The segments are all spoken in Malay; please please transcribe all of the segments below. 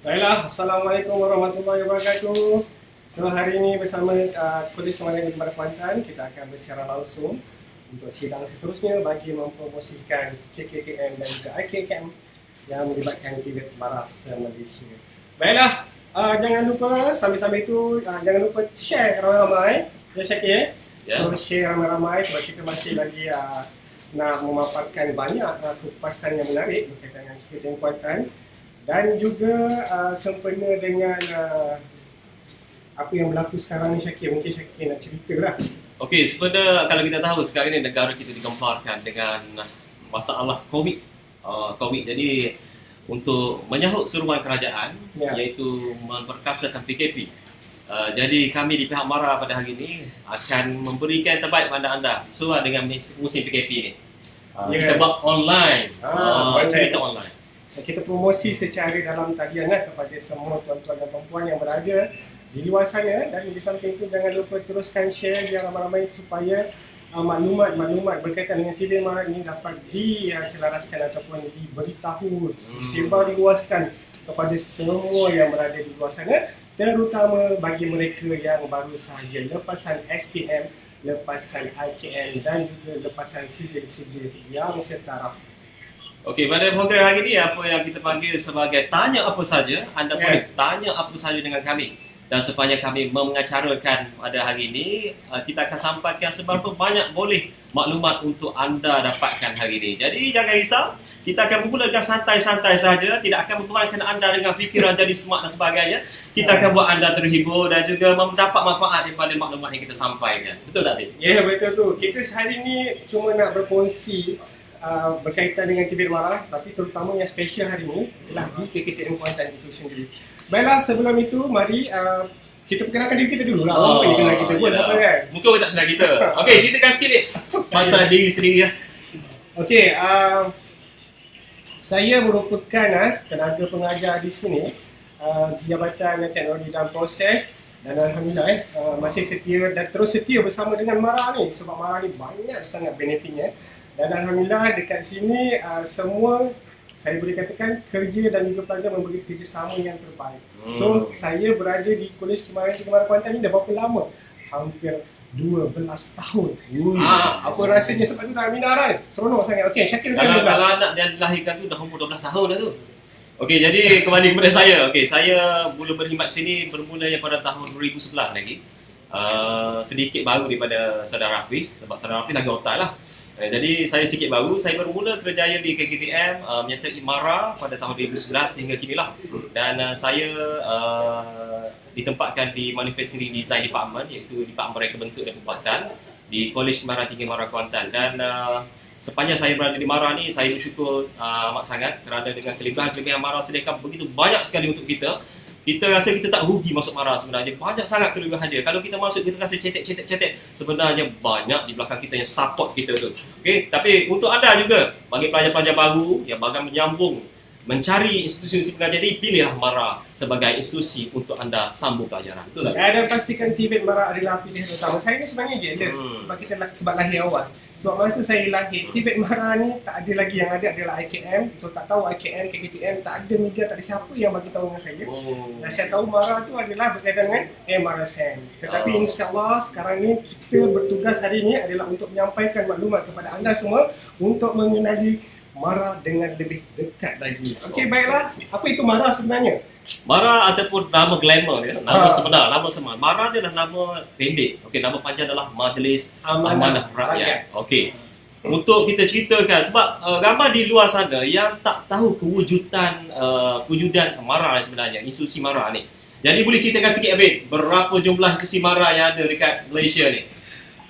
Baiklah, Assalamualaikum warahmatullahi wabarakatuh. So hari ini bersama Kolej Kemalangan di Barat Kuantan, kita akan bersiaran langsung untuk sidang seterusnya bagi mempromosikan KKKM dan juga IKKM yang melibatkan Tibet Baras Malaysia. Baiklah, jangan lupa sambil-sambil itu jangan lupa share ramai-ramai. Ya Syakir? Ya. So share ramai-ramai sebab kita masih lagi nak memaparkan banyak kupasan yang menarik berkaitan dengan KKKM Kuantan. Dan juga sempena dengan apa yang berlaku sekarang ni Syakir, mungkin Syakir nak cerita lah. Okey, sebenarnya kalau kita tahu sekarang ini negara kita digemparkan dengan masalah COVID. Jadi untuk menyahut seruan kerajaan iaitu memperkasakan PKP. Jadi kami di pihak MARA pada hari ini akan memberikan terbaik kepada anda sesuai dengan musim PKP ni. Kita buat online, cerita online. Kita promosi secara dalam talian kepada semua tuan-tuan dan perempuan yang berada di luar sana, dan di samping itu jangan lupa teruskan share biar ramai-ramai supaya maklumat-maklumat berkaitan dengan TV MARA ini dapat diselaraskan ataupun diberitahu, disebarluaskan kepada semua yang berada di luar sana, terutama bagi mereka yang baru sahaja lepasan SPM, lepasan IKM dan juga lepasan sijil-sijil yang setaraf. Okey, pada program hari ini apa yang kita panggil sebagai tanya apa saja, anda boleh tanya apa saja dengan kami. Dan sepanjang kami mengacarakan pada hari ini, kita akan sampaikan seberapa banyak boleh maklumat untuk anda dapatkan hari ini. Jadi jangan risau, kita akan bermula dengan santai-santai saja, tidak akan membebankan anda dengan fikiran jadi semak dan sebagainya. Kita akan buat anda terhibur dan juga mendapat manfaat daripada maklumat yang kita sampaikan. Betul tak, Dik? Ya, betul tu. Kita hari ini cuma nak berkongsi berkaitan dengan Tibet MARA, tapi terutama yang special hari ini ialah di KKTM Kuantan itu sendiri. Baiklah, sebelum itu mari kita perkenalkan diri kita dulu lah. Apa yang kenal kita buat apa kan? Muka pun tak kenal kita. Okey, ceritakan sikit Dik pasal diri sendiri lah. Okey, saya merupakan tenaga pengajar di sini di Jabatan Teknologi dan Proses, dan alhamdulillah masih setia dan terus setia bersama dengan MARA ni, sebab MARA ni banyak sangat benefitnya. Dan alhamdulillah dekat sini semua saya boleh katakan kerja dan juga pelajar memberi kerjasama yang terbaik. So saya berada di Kolej Kemalangan di Barat Kuantan ni dah berapa lama? Hampir 12 tahun. Apa rasanya sebab tu dalam minara ni? Seronok sangat. Okey, Syakir kalau anak dia dilahirkan tu dah umur 12 tahun dah tu. Okey, jadi kembali kepada saya. Okey, saya mula berkhidmat sini bermula pada tahun 2011 lagi. Sedikit baru daripada saudara Hafiz, sebab saudara Hafiz lagi otak lah. Jadi saya sikit baru, saya bermula kerjaya di KKTM menyertai MARA pada tahun 2011 hingga kini lah. Dan saya ditempatkan di Manufacturing Design Department, iaitu Department Reka Bentuk dan Pembuatan di Kolej Kemalangan Tinggi MARA Kuantan. Dan sepanjang saya berada di Mara ni, saya bersyukur amat sangat kerana dengan kelebihan-kelebihan Mara sediakan begitu banyak sekali untuk kita. Kita rasa kita tak rugi masuk Mara sebenarnya. Banyak sangat kelebihan dia. Kalau kita masuk, kita rasa cetek, sebenarnya banyak di belakang kita yang support kita tu. Okay? Tapi untuk anda juga, bagi pelajar-pelajar baru yang bakal menyambung mencari institusi pengajar ini, pilihlah Mara sebagai institusi untuk anda sambung pelajaran. Betul tak? Dan pastikan TVET Mara adalah pilihan utama. Saya ni sebenarnya jealous sebab lahir awal. Sebab masa saya lahir, TVET Mara ni tak ada lagi, yang ada adalah IKM. Betul tak tahu IKM, KKTM, tak ada media, tak ada siapa yang bagi tahu dengan saya. Dan saya tahu Mara tu adalah berkaitan dengan MRSM. Tetapi insyaAllah sekarang ni kita bertugas hari ni adalah untuk menyampaikan maklumat kepada anda semua untuk mengenali Mara dengan lebih dekat lagi. Okey, baiklah. Apa itu Mara sebenarnya? Mara ataupun nama glamour dia, nama sebenar, nama samaran. Mara dia adalah nama pendek. Okey, nama panjang adalah Majlis Amanah Rakyat. Okey. Untuk kita ceritakan sebab ramai di luar sana yang tak tahu kewujudan Mara sebenarnya, institusi Mara ni. Jadi boleh ceritakan sikit Abid, berapa jumlah institusi Mara yang ada dekat Malaysia ni?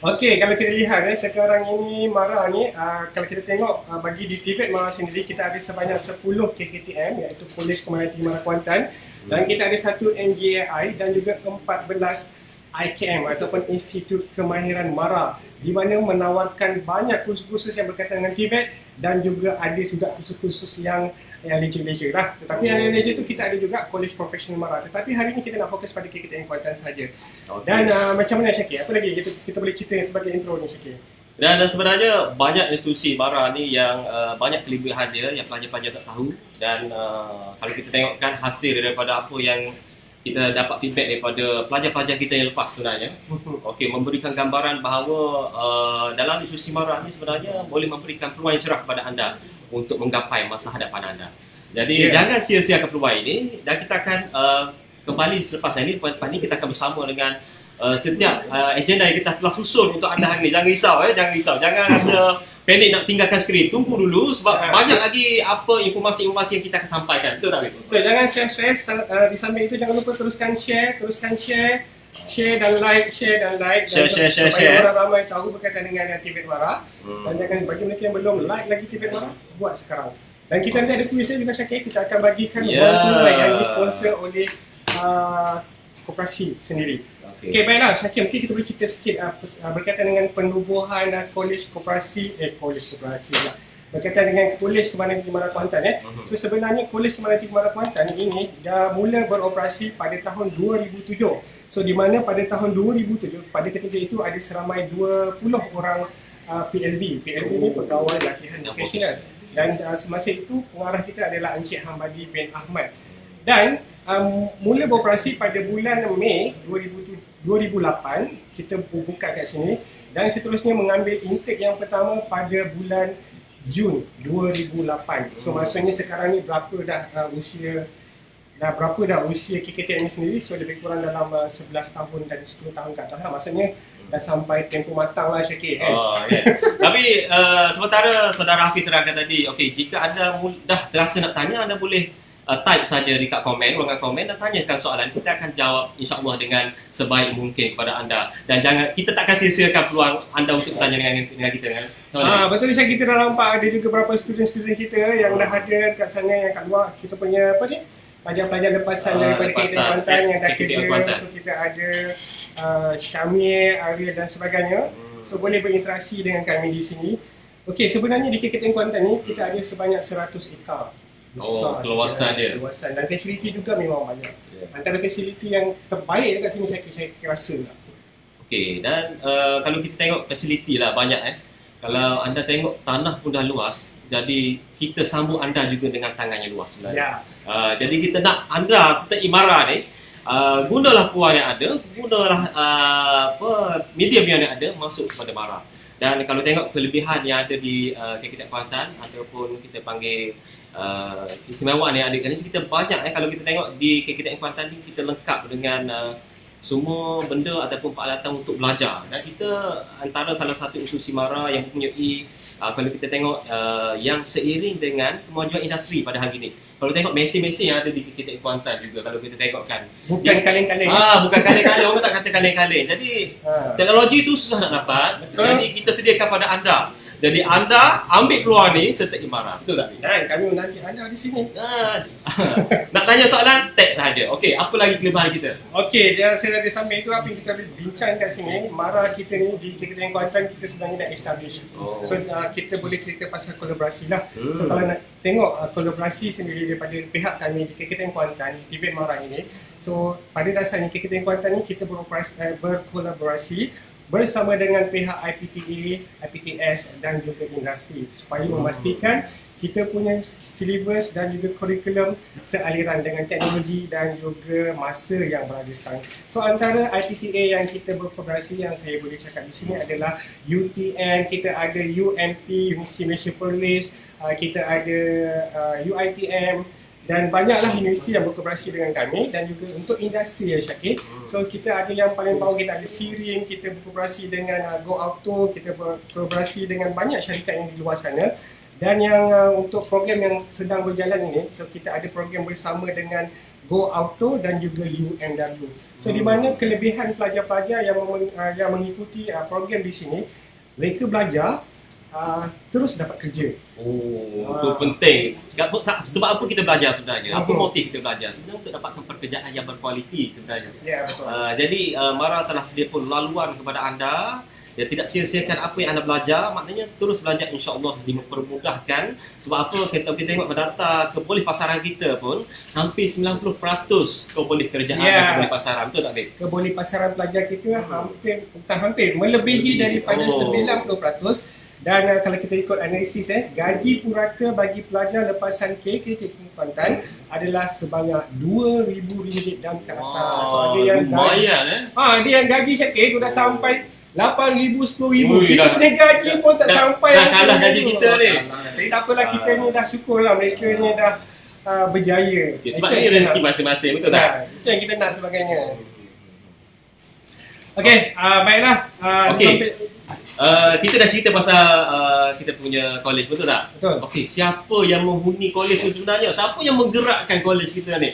Okey, kalau kita lihat sekarang ini Mara ni, kalau kita tengok bagi di TVET Mara sendiri, kita ada sebanyak 10 KKTM, iaitu Kolej Kemahiran Tinggi Mara Kuantan, dan kita ada 1 MJAI dan juga 14 IKM ataupun Institut Kemahiran Mara, di mana menawarkan banyak kursus-kursus yang berkaitan dengan TVET dan juga ada juga kursus-kursus yang leisure lah. Tetapi yang leisure tu kita ada juga Kolej Profesional Mara. Tetapi hari ni kita nak fokus pada KKTM Kuantan saja. Okay. Dan macam mana Syakir? Apa lagi kita boleh cerita sebagai intro ni Syakir? Dan sebenarnya banyak institusi Mara ni yang banyak kelebihan dia yang pelajar-pelajar tak tahu. Dan kalau kita tengokkan hasil daripada apa yang kita dapat feedback daripada pelajar-pelajar kita yang lepas sebenarnya. Okey, memberikan gambaran bahawa dalam institusi Mara ni sebenarnya boleh memberikan peluang yang cerah kepada anda untuk menggapai masa hadapan anda. Jadi jangan sia-siakan peluang ini, dan kita akan kembali selepas ini. Lepas ini kita akan bersama dengan setiap agenda yang kita telah susun untuk anda hari ini. Jangan risau, jangan risau. Jangan rasa pendek nak tinggalkan skrin. Tunggu dulu sebab banyak lagi apa informasi-informasi yang kita akan sampaikan. Betul tak? Betul, jangan share. Di samping itu jangan lupa teruskan share dan like. Supaya orang ramai tahu berkaitan dengan TVET Mara. Dan jangan, bagi mereka yang belum like lagi TVET Mara, buat sekarang. Dan kita nanti ada kuis juga Syakir, kita akan bagikan wang tunai yang disponsor oleh koperasi sendiri. Okey, baiklah Syakir, mungkin kita boleh cerita sikit berkaitan dengan penubuhan kolej koperasi lah. Berkaitan dengan Kolej Kemahiran Tinggi Mara Kuantan So sebenarnya Kolej Kemahiran Tinggi Mara Kuantan ini dah mula beroperasi pada tahun 2007. So di mana pada tahun 2007, pada ketika itu ada seramai 20 orang PLB ni pegawai latihan vokasional. Dan semasa itu pengarah kita adalah Encik Hambadi bin Ahmad. Dan mula beroperasi pada bulan Mei 2008, kita buka kat sini, dan seterusnya mengambil intake yang pertama pada bulan Jun 2008. So maksudnya sekarang ni berapa dah usia KKTM ni sendiri? So lebih kurang dalam 11 tahun dan 10 tahun ke atas lah. Maksudnya dah sampai tempoh matang lah Syakir kan? Tapi sementara Saudara Hafiz terangkan tadi, okey, jika anda dah terasa nak tanya, anda boleh type saja dekat ruangan komen dan tanyakan soalan. Kita akan jawab insya-Allah dengan sebaik mungkin kepada anda. Dan kita takkan sia-siakan peluang anda untuk bertanya dengan kita kan. Betul Syakir, kita dah nampak ada juga beberapa student-student kita yang dah ada kat sana, yang kat luar. Kita punya pelajar-pelajar lepasan daripada KKTM Kuantan yang dah kerja. So kita ada Syamir, Ariel dan sebagainya. So boleh berinteraksi dengan kami di sini. Okey, sebenarnya di KKTM Kuantan ni kita ada sebanyak 100 ekar. Besar keluasan dia. Dan fasiliti juga memang banyak. Antara fasiliti yang terbaik dekat sini saya rasa lah. Okey, dan kalau kita tengok fasiliti lah banyak Kalau anda tengok tanah pun dah luas, jadi kita sambut anda juga dengan tangan yang luas sebenarnya. Jadi kita nak anda serta Mara ni gunalah peluang yang ada, gunalah medium yang ada masuk kepada Mara. Dan kalau tengok kelebihan yang ada di KKTM Kuantan ataupun kita panggil keistimewaan yang ada kat sini, kita banyak kalau kita tengok di KKTM Kuantan ni kita lengkap dengan semua benda ataupun peralatan untuk belajar. Dan kita antara salah satu institusi Mara yang mempunyai kalau kita tengok yang seiring dengan kemajuan industri pada hari ini. Kalau tengok mesin-mesin yang ada di KKTM Kuantan juga, kalau kita tengok kan, bukan kaleng-kaleng. Bukan kaleng-kaleng, orang tak kata kaleng-kaleng. Jadi teknologi itu susah nak dapat. Jadi kita sediakan pada anda. Jadi anda ambil peluang ni serta imarah. Betul tak? Dan kami menanti anda di sini. Nak tanya soalan, teks sahaja. Okey, apa lagi kelebihan kita? Okey, dan saya di samping itu apa yang kita bincang kat sini, Mara kita ni di KKTN Kuantan kita sebenarnya dah establish. So kita boleh cerita pasal kolaborasi lah. So kalau nak tengok kolaborasi sendiri daripada pihak kami di KKTN Kuantan, di Tibet Mara ini. So pada dasarnya KKTN Kuantan ni kita berkolaborasi bersama dengan pihak IPTA, IPTS dan juga industri supaya memastikan kita punya syllabus dan juga kurikulum sealiran dengan teknologi dan juga masa yang berada sekarang. So antara IPTA yang kita berkolaborasi yang saya boleh cakap di sini adalah UTN, kita ada UMP, Universiti Malaysia Perlis, kita ada UiTM dan banyaklah universiti yang berkolaborasi dengan kami dan juga untuk industri ya Syakir. So kita ada yang paling bawah, kita ada Sirin, kita berkolaborasi dengan Go Auto, kita berkolaborasi dengan banyak syarikat yang di luar sana. Dan yang untuk program yang sedang berjalan ini, so kita ada program bersama dengan Go Auto dan juga UMW. So di mana kelebihan pelajar-pelajar yang mengikuti program di sini, mereka belajar terus dapat kerja. Itu penting. Sebab apa kita belajar sebenarnya? Apa motif kita belajar? Sebenarnya untuk dapatkan pekerjaan yang berkualiti sebenarnya. Ya, betul. Jadi Mara telah sedia pun laluan kepada anda. Ya, tidak sia-siakan apa yang anda belajar, maknanya terus belajar, insya-Allah dipermudahkan. Sebab apa? Kita tengok data keboleh pasaran kita pun hampir 90% keboleh kerjaan dan keboleh pasaran. Betul tak, Bik? Keboleh pasaran pelajar kita hampir melebihi daripada 90%. Dan kalau kita ikut analisis gaji purata bagi pelajar lepasan KKTN Kuantan adalah sebanyak RM2,000 dan ke atas. So ada yang lumayan dia yang gaji Syakir tu dah sampai RM8,000, RM10,000. Kita punya gaji pun tak sampai. Dah kalah gaji kita ni. Tapi tak apalah, kita ni dah syukurlah mereka ni dah berjaya. Sebab ni rezeki masing-masing, betul tak? Itu yang kita nak sebagainya. Okey, baiklah. Kita dah cerita pasal kita punya college, betul tak? Betul. Okey, siapa yang menghuni college tu sebenarnya? Siapa yang menggerakkan college kita ni?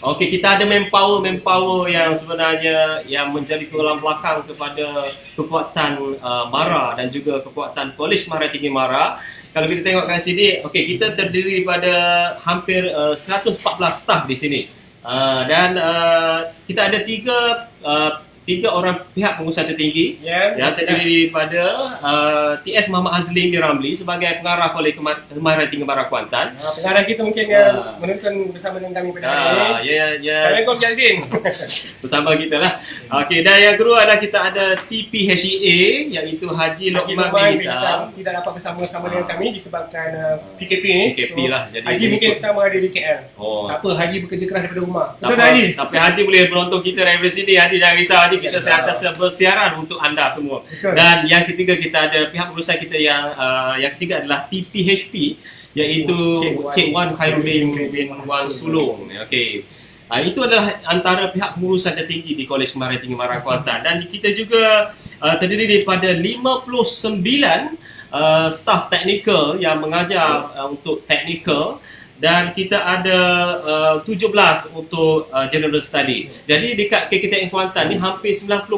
Okey, kita ada manpower yang sebenarnya yang menjadi tulang belakang kepada kekuatan Mara dan juga kekuatan Kolej Mahara Tinggi Mara. Kalau kita tengok kat sini, okey, kita terdiri daripada hampir 114 staf di sini. Dan kita ada tiga orang pihak pengurusan tertinggi yang terdiri daripada TS Muhammad Azlim bin Ramli sebagai pengarah Kolej Mahara Tinggi Mara Kuantan. Pengarah kita mungkin menonton bersama dengan kami pada hari ini. Assalamualaikum Cik Azim. Bersama kita lah. Okey, dan yang kedua adalah kita ada TPHEA iaitu Haji Lokman bin Hitam. Tidak dapat bersama-sama dengan kami disebabkan PKP ni. PKP lah. Jadi Haji mungkin sekarang berada di KL. Tak apa, Haji bekerja keras daripada rumah. Betul tak Haji? Tapi Haji boleh menonton kita daripada sini. Haji jangan risau, Haji kita sentiasa bersiaran untuk anda semua. Betul. Dan yang ketiga kita ada pihak pengurusan kita yang ketiga adalah TPHP iaitu Cik Wan Khairuddin bin Wan Sulong. Okey. Itu adalah antara pihak pengurusan tertinggi di Kolej Mahara Tinggi Mara Kuantan. Dan kita juga terdiri daripada 59 staf teknikal yang mengajar untuk teknikal. Dan kita ada 17 untuk general study. Jadi dekat KKTN Kuantan ni hampir 90%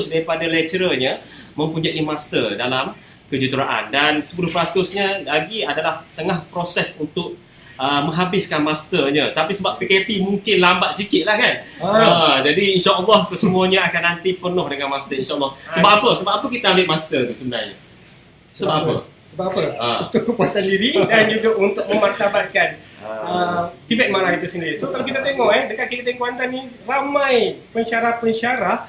daripada lecturernya mempunyai master dalam kejuruteraan. Dan 10%-nya lagi adalah tengah proses untuk menghabiskan masternya. Tapi sebab PKP mungkin lambat sikit lah kan. Jadi insya-Allah kesemuanya akan nanti penuh dengan master, insya-Allah. Sebab apa? Sebab apa kita ambil master tu sebenarnya? Sebab apa? Sebab apa? Untuk kepuasan diri dan juga untuk memartabatkan Tibet Mara itu sendiri. So kalau kita tengok dekat KKTN Kuantan ni ramai pensyarah-pensyarah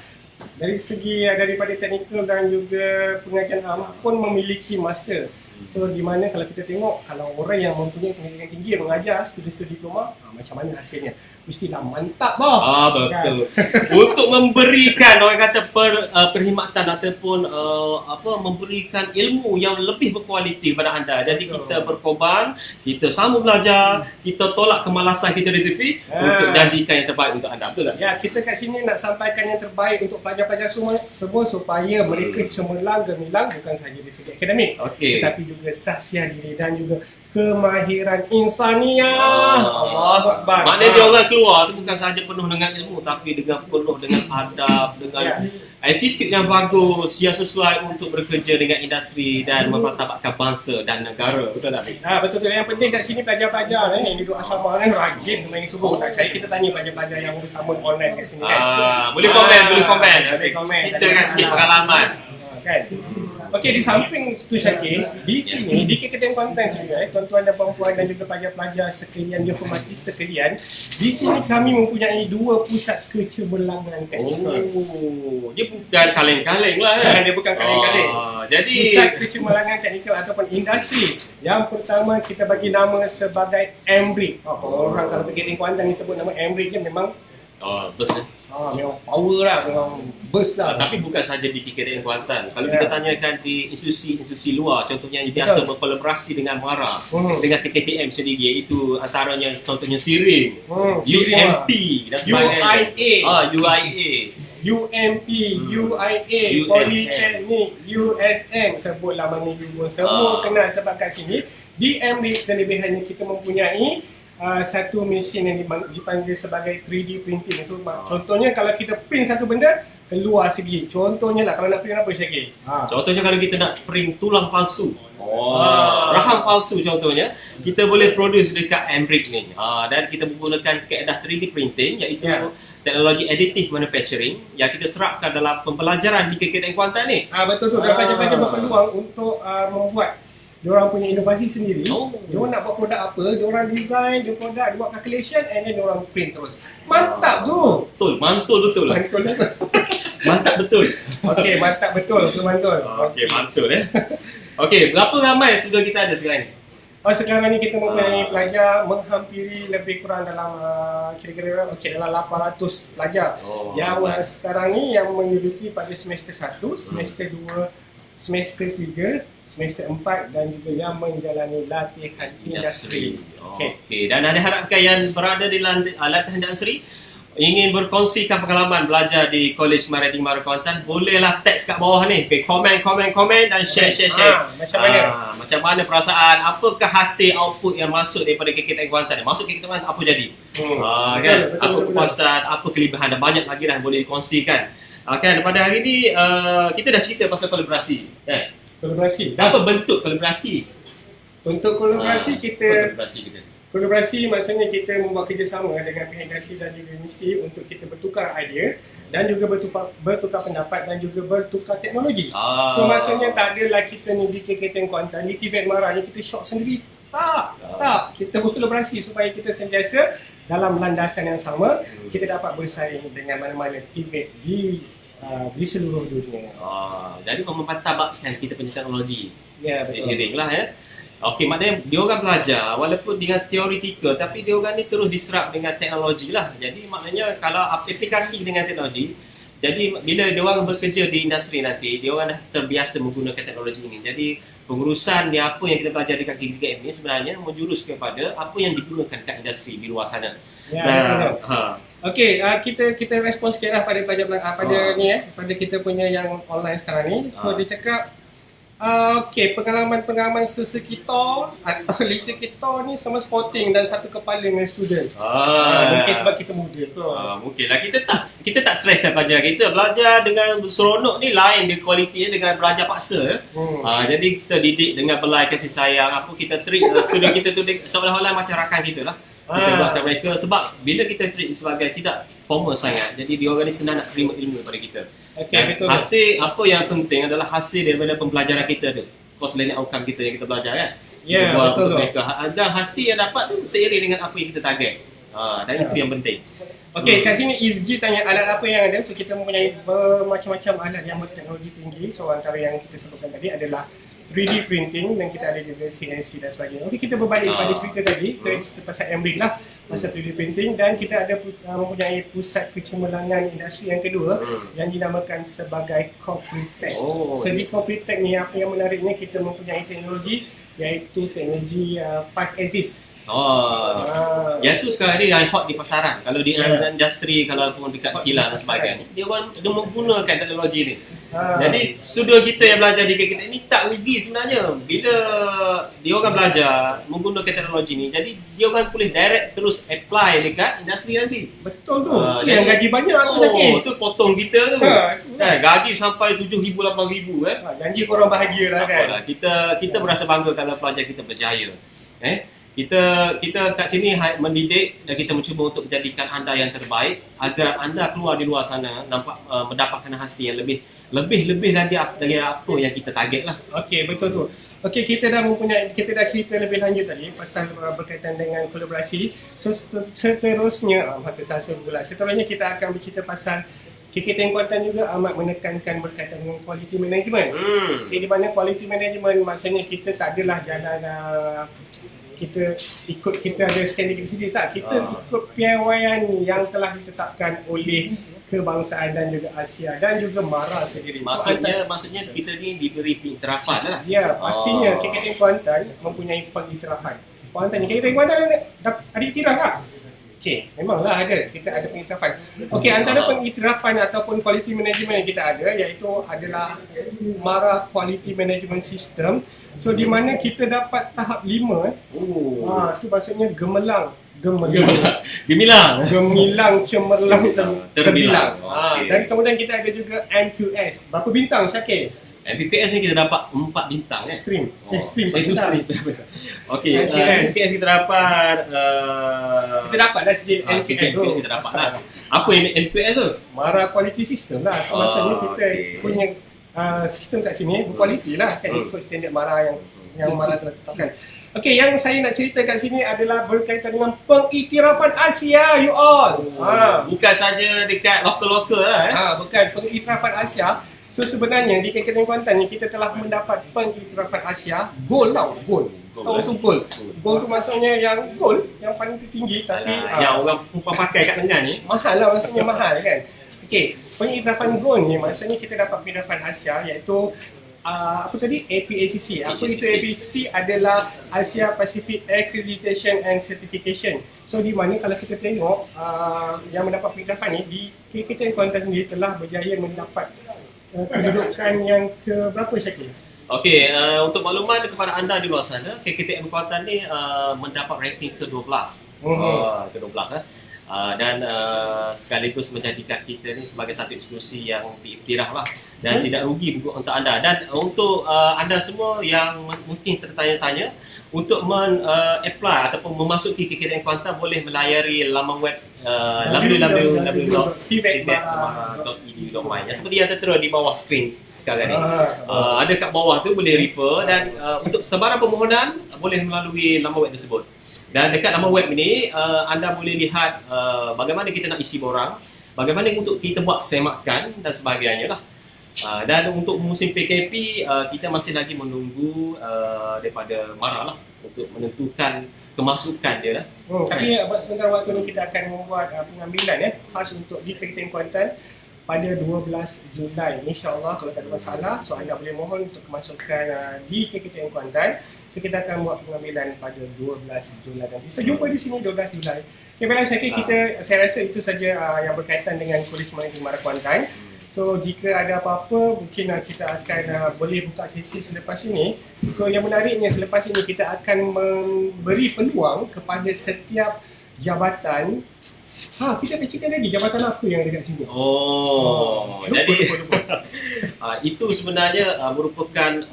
dari segi daripada teknikal dan juga pengajian am pun memiliki master. So di mana kalau kita tengok, kalau orang yang mempunyai pendidikan tinggi yang mengajar studi-studi diploma, macam mana hasilnya? Mestilah mantap bah. Betul. Untuk memberikan orang kata perkhidmatan ataupun memberikan ilmu yang lebih berkualiti kepada anda. Jadi kita berkorban, kita sama belajar, kita tolak kemalasan kita di tepi untuk janjikan yang terbaik untuk anda. Betul tak? Ya, kita kat sini nak sampaikan yang terbaik untuk pelajar-pelajar semua supaya mereka cemerlang gemilang bukan sahaja dari segi akademik, tetapi juga sahsiah diri dan juga kemahiran insaniah. Allahu Akbar. Maknanya dia orang keluar tu bukan sahaja penuh dengan ilmu, tapi dengan penuh dengan adab, dengan attitude yang bagus yang sesuai untuk bekerja dengan industri dan mempertabatkan bangsa dan negara. Betul tak? Betul. Yang penting kat sini pelajar-pelajar yang duduk asrama kan rajin main subuh. Tak percaya kita tanya pelajar-pelajar yang bersama online kat sini kan. Boleh komen. Boleh komen. Ceritakan sikit pengalaman. Kan. Okey, di samping itu Syakir, di sini di KKTM Kuantan juga tuan-tuan dan puan-puan dan juga pelajar-pelajar sekalian dihormati sekalian, di sini kami mempunyai 2 pusat kecemerlangan teknikal. Dia bukan kaleng-kaleng lah kan? Dia bukan kaleng-kaleng. Jadi Pusat kecemerlangan teknikal ataupun industri. Yang pertama kita bagi nama sebagai MBRIC. Orang kalau KKTM Kuantan ni sebut nama MBRIC je memang betul. memang power lah, memang burst lah. Tapi bukan sahaja di KKTM Kuantan. Kalau kita tanyakan di institusi luar, contohnya yang biasa berkolaborasi dengan MARA, dengan KKTM sendiri, iaitu antaranya contohnya SIRIM, UMP dan sebagainya. UIA. UMP, UIA, Politeknik, USM, sebutlah mana you pun semua kenal sebab kat sini. Di MBRIC kelebihannya kita mempunyai satu mesin yang dipanggil sebagai 3D printing. So contohnya kalau kita print satu benda, keluar sendiri. Contohnya lah kalau nak print apa Syakir? Contohnya kalau kita nak print tulang palsu, rahang palsu contohnya, kita boleh produce dekat MBRIC ni. Dan kita menggunakan kaedah 3D printing, iaitu teknologi additive manufacturing yang kita serapkan dalam pembelajaran di KKTM Kuantan ni. Betul tu. Dan pelajar-pelajar berpeluang untuk membuat diorang punya inovasi sendiri. Diorang nak buat produk apa, diorang design dia produk, dia buat calculation and then diorang print terus. Mantap tu. Mantul betul. Mantap betul. Okey, mantap betul. Mantul. Okey, mantul Okey, berapa ramai sudah kita ada sekarang ni? Sekarang ni kita mempunyai pelajar menghampiri lebih kurang dalam kira-kira dalam 800 pelajar. Yang sekarang ni yang menduduki pada semester 1, semester 2, semester 3, semester 4 dan juga yang menjalani latihan industri. Okey. Dan ada harapkan yang berada di latihan industri ingin berkongsikan pengalaman belajar di Kolej Maritim MARA Kuantan, bolehlah teks kat bawah ni. Komen dan share. Macam mana perasaan, apakah hasil output yang masuk daripada KKTM Kuantan? Masuk KKTM Kuantan apa jadi? Kan? Apa kepuasan, apa kelebihan dan banyak lagi dah boleh dikongsikan. Kan pada hari ni kita dah cerita pasal kolaborasi. Kolaborasi. Apa bentuk kolaborasi? Untuk kolaborasi Kolaborasi maksudnya kita membuat kerjasama dengan pihak industri dan juga universiti untuk kita bertukar idea dan juga bertukar pendapat dan juga bertukar teknologi. So maksudnya tak adalah kita ni di KKTM Kuantan, di TVET MARA ni kita shop sendiri. Tak. Kita berkolaborasi supaya kita sentiasa dalam landasan yang sama, kita dapat bersaing dengan mana-mana TVET di seluruh dunia. Jadi mempertabatkan kita punya teknologi. Betul. Seiring lah Okey, maknanya dia orang belajar walaupun dengan teoretikal, tapi dia orang ni terus diserap dengan teknologi lah. Jadi maknanya kalau aplikasi dengan teknologi, jadi bila dia orang bekerja di industri nanti, dia orang dah terbiasa menggunakan teknologi ini. Jadi pengurusan ni apa yang kita belajar dekat KKTM ni sebenarnya menjurus kepada apa yang digunakan kat industri di luar sana. Okey, kita respon sikit lah pada pada kita punya yang online sekarang ni. So dia cakap pengalaman sesa kita atau lecturer kita ni sama sporting dan satu kepala dengan student. Mungkin sebab kita muda tu. Mungkinlah kita tak stresskan pelajar kita. Belajar dengan seronok ni lain dia kualitinya dengan belajar paksa. Jadi kita didik dengan belai kasih sayang, kita treat student kita tu seolah-olah macam rakan kita lah. Kita buatkan mereka sebab bila kita treat sebagai tidak formal sangat, jadi dia orang ni senang nak terima ilmu daripada kita. Betul. Hasil apa yang penting adalah hasil daripada pembelajaran kita tu. Course learning outcome kita yang kita belajar kan. Kita buat betul. untuk mereka. Dan hasil yang dapat tu seiring dengan apa yang kita target. Dan itu yang penting. Okey, kat sini Izgi tanya alat apa yang ada. So kita mempunyai bermacam-macam alat yang berteknologi tinggi. So antara yang kita sebutkan tadi adalah 3D printing dan kita ada juga CNC dan sebagainya. Okey, kita berbalik pada cerita tadi. Kita pasal MBRIC lah, pasal 3D printing, dan kita ada mempunyai pusat kecemerlangan industri yang kedua yang dinamakan sebagai Corporatech. So di Corporatech ni apa yang menariknya, kita mempunyai teknologi iaitu teknologi 5 axis. Yang tu sekarang ni yang hot di pasaran. Kalau di industri, kalau pun dekat kilang dan sebagainya, dia menggunakan teknologi ni. Jadi student kita yang belajar di KKTM ni tak rugi sebenarnya bila dia orang belajar menggunakan teknologi ni. Jadi dia orang boleh direct terus apply dekat industri nanti. Betul tu. Tu yang gaji banyak tu sakit. Tu potong kita tu. Kan gaji sampai 7,000 8,000 Janji korang bahagia lah kan. Apalah, kita berasa bangga kalau pelajar kita berjaya. Kita kat sini mendidik dan kita mencuba untuk menjadikan anda yang terbaik agar anda keluar di luar sana mendapatkan hasil yang lebih lagi dari apa yang kita target lah. Okey, betul tu. Okey, kita dah cerita lebih lanjut tadi pasal berkaitan dengan kolaborasi. So seterusnya seterusnya kita akan bercerita pasal KKTM Kuantan juga amat menekankan berkaitan dengan quality management. Okay, di mana quality management maksudnya kita tak adalah jalan kita ada standard kita sendiri, tak, kita ikut piawaian yang telah ditetapkan oleh kebangsaan dan juga Asia dan juga MARA sendiri. Maksudnya kita ni diberi pengiktirafan lah. Ya, pastinya KKTM Kuantan mempunyai pengiktirafan. KKTM Kuantan ada iktiraf tak? Okey, memanglah ada. Kita ada pengiktirafan. Okey, antara pengiktirafan ataupun quality management yang kita ada iaitu adalah MARA Quality Management System. So di mana kita dapat tahap 5 tu maksudnya gemilang, cemerlang, terbilang. Dan kemudian kita ada juga MQS. Berapa bintang Syakir? MPPS ni kita dapat 4 bintang Stream. Stream. Okey, MPPS kita dapat kita dapat dah sejak LCS tu. Kita dapat lah. Apa yang MPPS tu? MARA Quality System lah. Maksudnya kita punya sistem kat sini berkualiti lah kan, ikut standard MARA yang MARA telah tetapkan. Okey, yang saya nak cerita kat sini adalah berkaitan dengan pengiktirafan Asia, you all. Bukan saja dekat lokal lah. Bukan, pengiktirafan Asia. So sebenarnya di KKTM Kuantan ni kita telah mendapat pengiktirafan Asia gold tau, gold. Tahu tu gold. Gold tu maksudnya yang gold yang paling tertinggi tapi yang orang pakai kat lengan ni mahal lah, maksudnya mahal kan. Okey, pengiktirafan gold ni maksudnya kita dapat pengiktirafan Asia iaitu apa tadi? APACC. Apa itu APACC? Adalah Asia Pacific Accreditation and Certification. So di mana kalau kita tengok yang mendapat pengiktirafan ni di KKTM Kuantan sendiri telah berjaya mendapat kedudukan yang ke berapa Syakir? Okey, untuk makluman kepada anda di luar sana, KKTM Kuantan ni mendapat ranking ke-12. Ke-12 dan sekaligus menjadikan kita ni sebagai satu institusi yang diiktiraf lah dan tidak rugi untuk anda. Dan untuk anda semua yang mungkin tertanya-tanya untuk apply ataupun memasuki KKTM Kuantan boleh melayari laman web www.feedbackmara.edu.my seperti yang tertera di bawah skrin sekarang ni. Ada kat bawah tu boleh refer dan untuk sebarang permohonan boleh melalui laman web tersebut. Dan dekat laman web ni anda boleh lihat bagaimana kita nak isi borang, bagaimana untuk kita buat semakan dan sebagainya lah. Dan untuk musim PKP kita masih lagi menunggu daripada MARA lah untuk menentukan kemasukan dia lah. Tapi sebentar waktu ni kita akan membuat pengambilan khas untuk di KKTM Kuantan pada 12 Julai. InsyaAllah kalau tak ada masalah, so anda boleh mohon untuk kemasukan di KKTM Kuantan. So kita akan buat pengambilan pada 12 Julai nanti. So jumpa di sini 12 Julai. Okay, baiklah saya rasa itu saja yang berkaitan dengan Kolej Management MARA Kuantan. So jika ada apa-apa mungkin kita akan boleh buka sesi selepas ini. So yang menariknya selepas ini kita akan memberi peluang kepada setiap jabatan. Kita nak cerita lagi jabatan apa yang ada kat sini. Jadi itu sebenarnya merupakan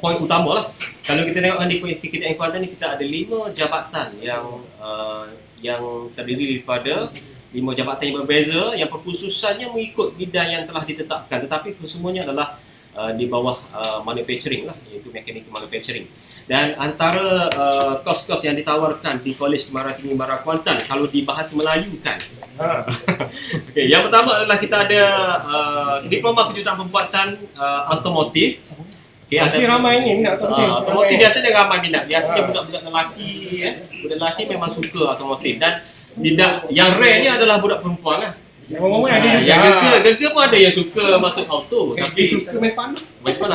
poin utama lah. Kalau kita tengok di KKTM Kuantan ni kita ada 5 jabatan yang terdiri daripada 5 jabatan yang berbeza yang perkhususannya mengikut bidang yang telah ditetapkan, tetapi kesemuanya adalah di bawah manufacturing lah, iaitu mechanical manufacturing. Dan antara kos-kos yang ditawarkan di Kolej MARA Tinggi MARA Kuantan kalau dibahasa Melayukan. Okay, yang pertama adalah kita ada diploma kejuruteraan pembuatan automotif. Okay, ramai ni minat automotif biasanya ramai minat. Biasanya budak-budak lelaki budak lelaki memang suka automotif dan tidak, yang rare ni adalah budak perempuan lah. Ada yang gegel pun ada yang suka masuk auto, tapi suka main panah.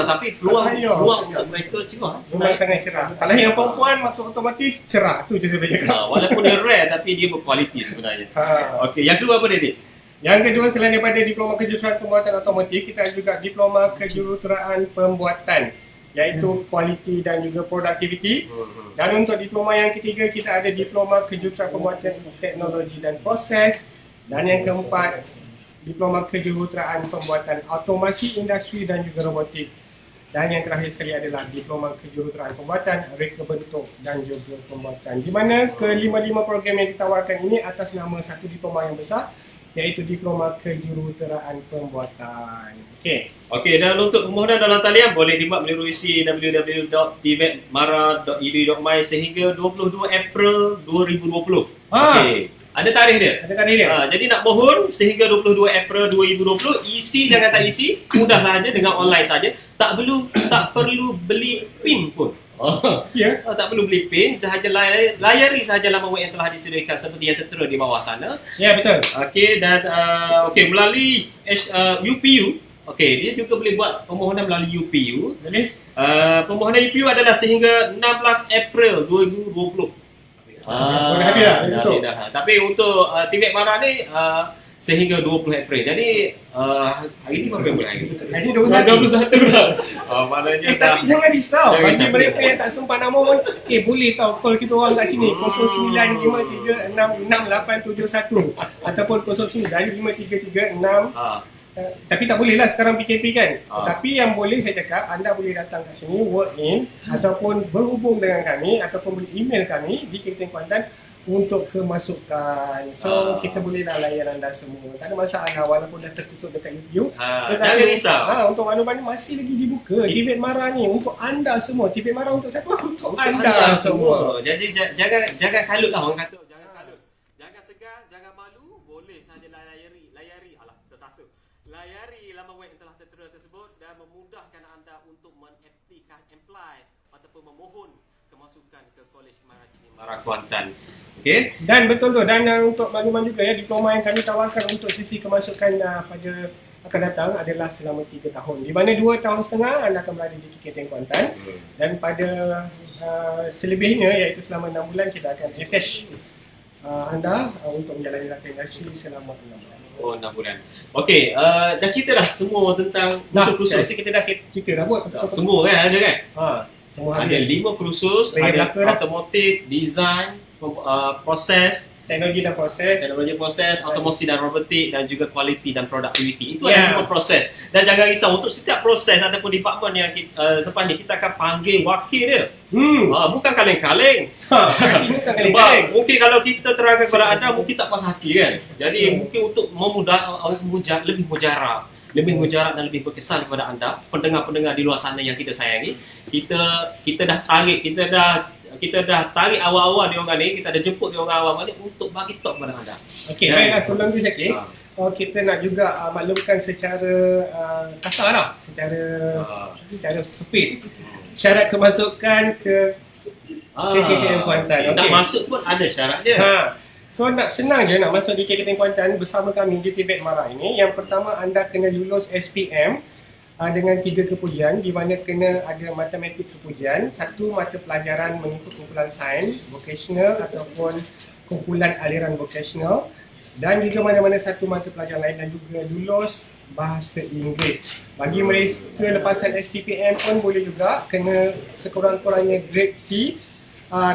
Tapi peluang untuk mereka cerah. Memang sangat cerah. Kalau yang perempuan masuk otomotif cerah, tu je saya boleh cakap. Walaupun dia rare tapi dia berkualiti sebenarnya. Okey, yang kedua apa dia? Yang kedua, selain daripada diploma kejuruteraan pembuatan automotif, kita ada juga diploma kejuruteraan pembuatan, iaitu quality dan juga productivity. Dan untuk diploma yang ketiga, kita ada diploma kejuruteraan pembuatan teknologi dan proses. Dan yang keempat, diploma kejuruteraan pembuatan automasi industri dan juga robotik. Dan yang terakhir sekali adalah diploma kejuruteraan pembuatan reka bentuk dan juga pembuatan. Di mana kelima-lima program yang ditawarkan ini atas nama satu diploma yang besar, iaitu diploma kejuruteraan pembuatan. Okey, dan untuk permohonan dalam talian boleh dibuat melalui www.tvetmara.edu.my sehingga 22 April 2020. Okey. Ada tarikh dia? Ada tarikh dia. Jadi nak mohon sehingga 22 April 2020, isi jangan tak isi, mudah saja dengan online saja. Tak perlu beli PIN pun. Ya. Tak perlu beli PIN, sahaja layari sahaja laman web yang telah disediakan seperti yang tertera di bawah sana. Ya, betul. Okey, dan melalui UPU. Okey, dia juga boleh buat permohonan melalui UPU. Boleh. Permohonan UPU adalah sehingga 16 April 2020. Boleh habis dah, betul. Tapi untuk TVET Mara ni sehingga 20 April. Jadi hari ni berapa bulan hari? Hari ni 21 dah. Maknanya dah. Tapi jangan risau. Jangan Bagi risau. mereka yang tak sempat nama pun, boleh tau call kita orang kat sini 0953668871 ataupun 095336. Tapi tak boleh lah sekarang PKP kan. Tapi yang boleh saya cakap, anda boleh datang kat sini, work in ataupun berhubung dengan kami ataupun boleh email kami di Kementerian Kuantan untuk kemasukan. So kita boleh lah layan anda semua. Tak ada masalah walaupun dah tertutup dekat YouTube. Jangan risau. Untuk mana-mana masih lagi dibuka. TVET Mara ni untuk anda semua. TVET Mara untuk siapa? Untuk anda semua. Jadi jangan kalut lah orang kata. Jangan kalut. Jangan segan, jangan malu. Boleh sahaja layari. Layari laman web yang telah tertera tersebut dan memudahkan anda untuk apply ataupun memohon kemasukan ke Kolej Maritim Mara Kuantan. Okey. Dan betul tu. Dan untuk makluman juga ya, diploma yang kami tawarkan untuk sisi kemasukan pada akan datang adalah selama 3 tahun. Di mana 2 tahun setengah anda akan berada di Kementerian Kuantan. Dan pada selebihnya iaitu selama 6 bulan kita akan attach anda untuk menjalani latihan industri selama 6 bulan. 6 bulan. Okey, dah cerita dah semua tentang kursus-kursus. Kita dah cerita dah buat pasal Semua kan ada kan? semua Ada 5 kursus, ada automotif, design, proses, teknologi dan proses, automasi dan robotik dan juga quality dan productivity. Itu ada 5 proses. Dan jangan risau untuk setiap proses ataupun department yang selepas ni kita akan panggil wakil dia. Bukan kaleng-kaleng. Sebab mungkin kalau kita terangkan kepada anda mungkin tak puas hati kan. Jadi mungkin untuk lebih mujarab dan lebih berkesan kepada anda pendengar-pendengar di luar sana yang kita sayangi, kita dah tarik awal-awal dia orang ni, kita dah jemput dia orang awal ni untuk bagi top kepada anda. Okey, baiklah sebelum tu Syakir, kita nak juga maklumkan secara kasar lah, secara space syarat kemasukan ke KKTM Kuantan. Nak masuk pun ada syarat dia. So nak senang je nak masuk di KKTM Kuantan bersama kami di TVET Mara ini. Yang pertama anda kena lulus SPM dengan 3 kepujian, di mana kena ada matematik kepujian, 1 mata pelajaran mengikut kumpulan sains, vocational ataupun kumpulan aliran vocational, dan juga mana-mana 1 mata pelajaran lain, dan juga lulus bahasa Inggeris. Bagi mereka lepasan SPPM pun boleh juga kena sekurang-kurangnya grade C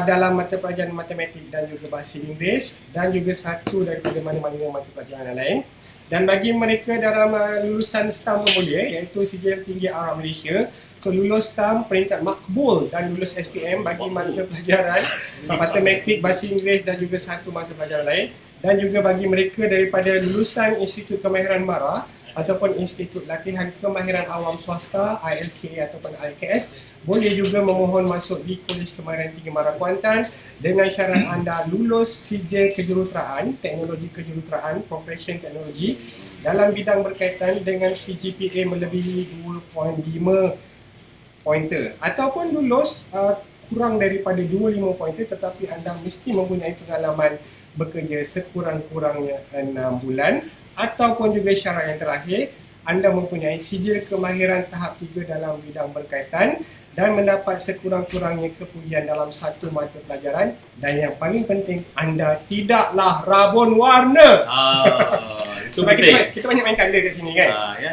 dalam mata pelajaran matematik dan juga bahasa Inggeris, dan juga 1 daripada mana-mana mata pelajaran lain. Dan bagi mereka dalam lulusan STAM pun boleh, iaitu Sijil Tinggi Arab Malaysia. So lulus STAM peringkat makbul dan lulus SPM bagi mata pelajaran matematik, bahasa Inggeris dan juga 1 mata pelajaran lain. Dan juga bagi mereka daripada lulusan Institut Kemahiran Mara ataupun Institut Latihan Kemahiran Awam Swasta ILKA ataupun IKS, boleh juga memohon masuk di Kolej Kemahiran Tinggi Mara Kuantan dengan syarat anda lulus sijil kejuruteraan, teknologi kejuruteraan, profession teknologi dalam bidang berkaitan dengan CGPA melebihi 2.5 pointer, ataupun lulus kurang daripada 25 pointer tetapi anda mesti mempunyai pengalaman bekerja sekurang-kurangnya 6 bulan, ataupun juga syarat yang terakhir anda mempunyai sijil kemahiran tahap 3 dalam bidang berkaitan dan mendapat sekurang-kurangnya kepujian dalam 1 mata pelajaran, dan yang paling penting anda tidaklah rabun warna. Itu Sebab penting. kita banyak main color kat sini kan. Ya.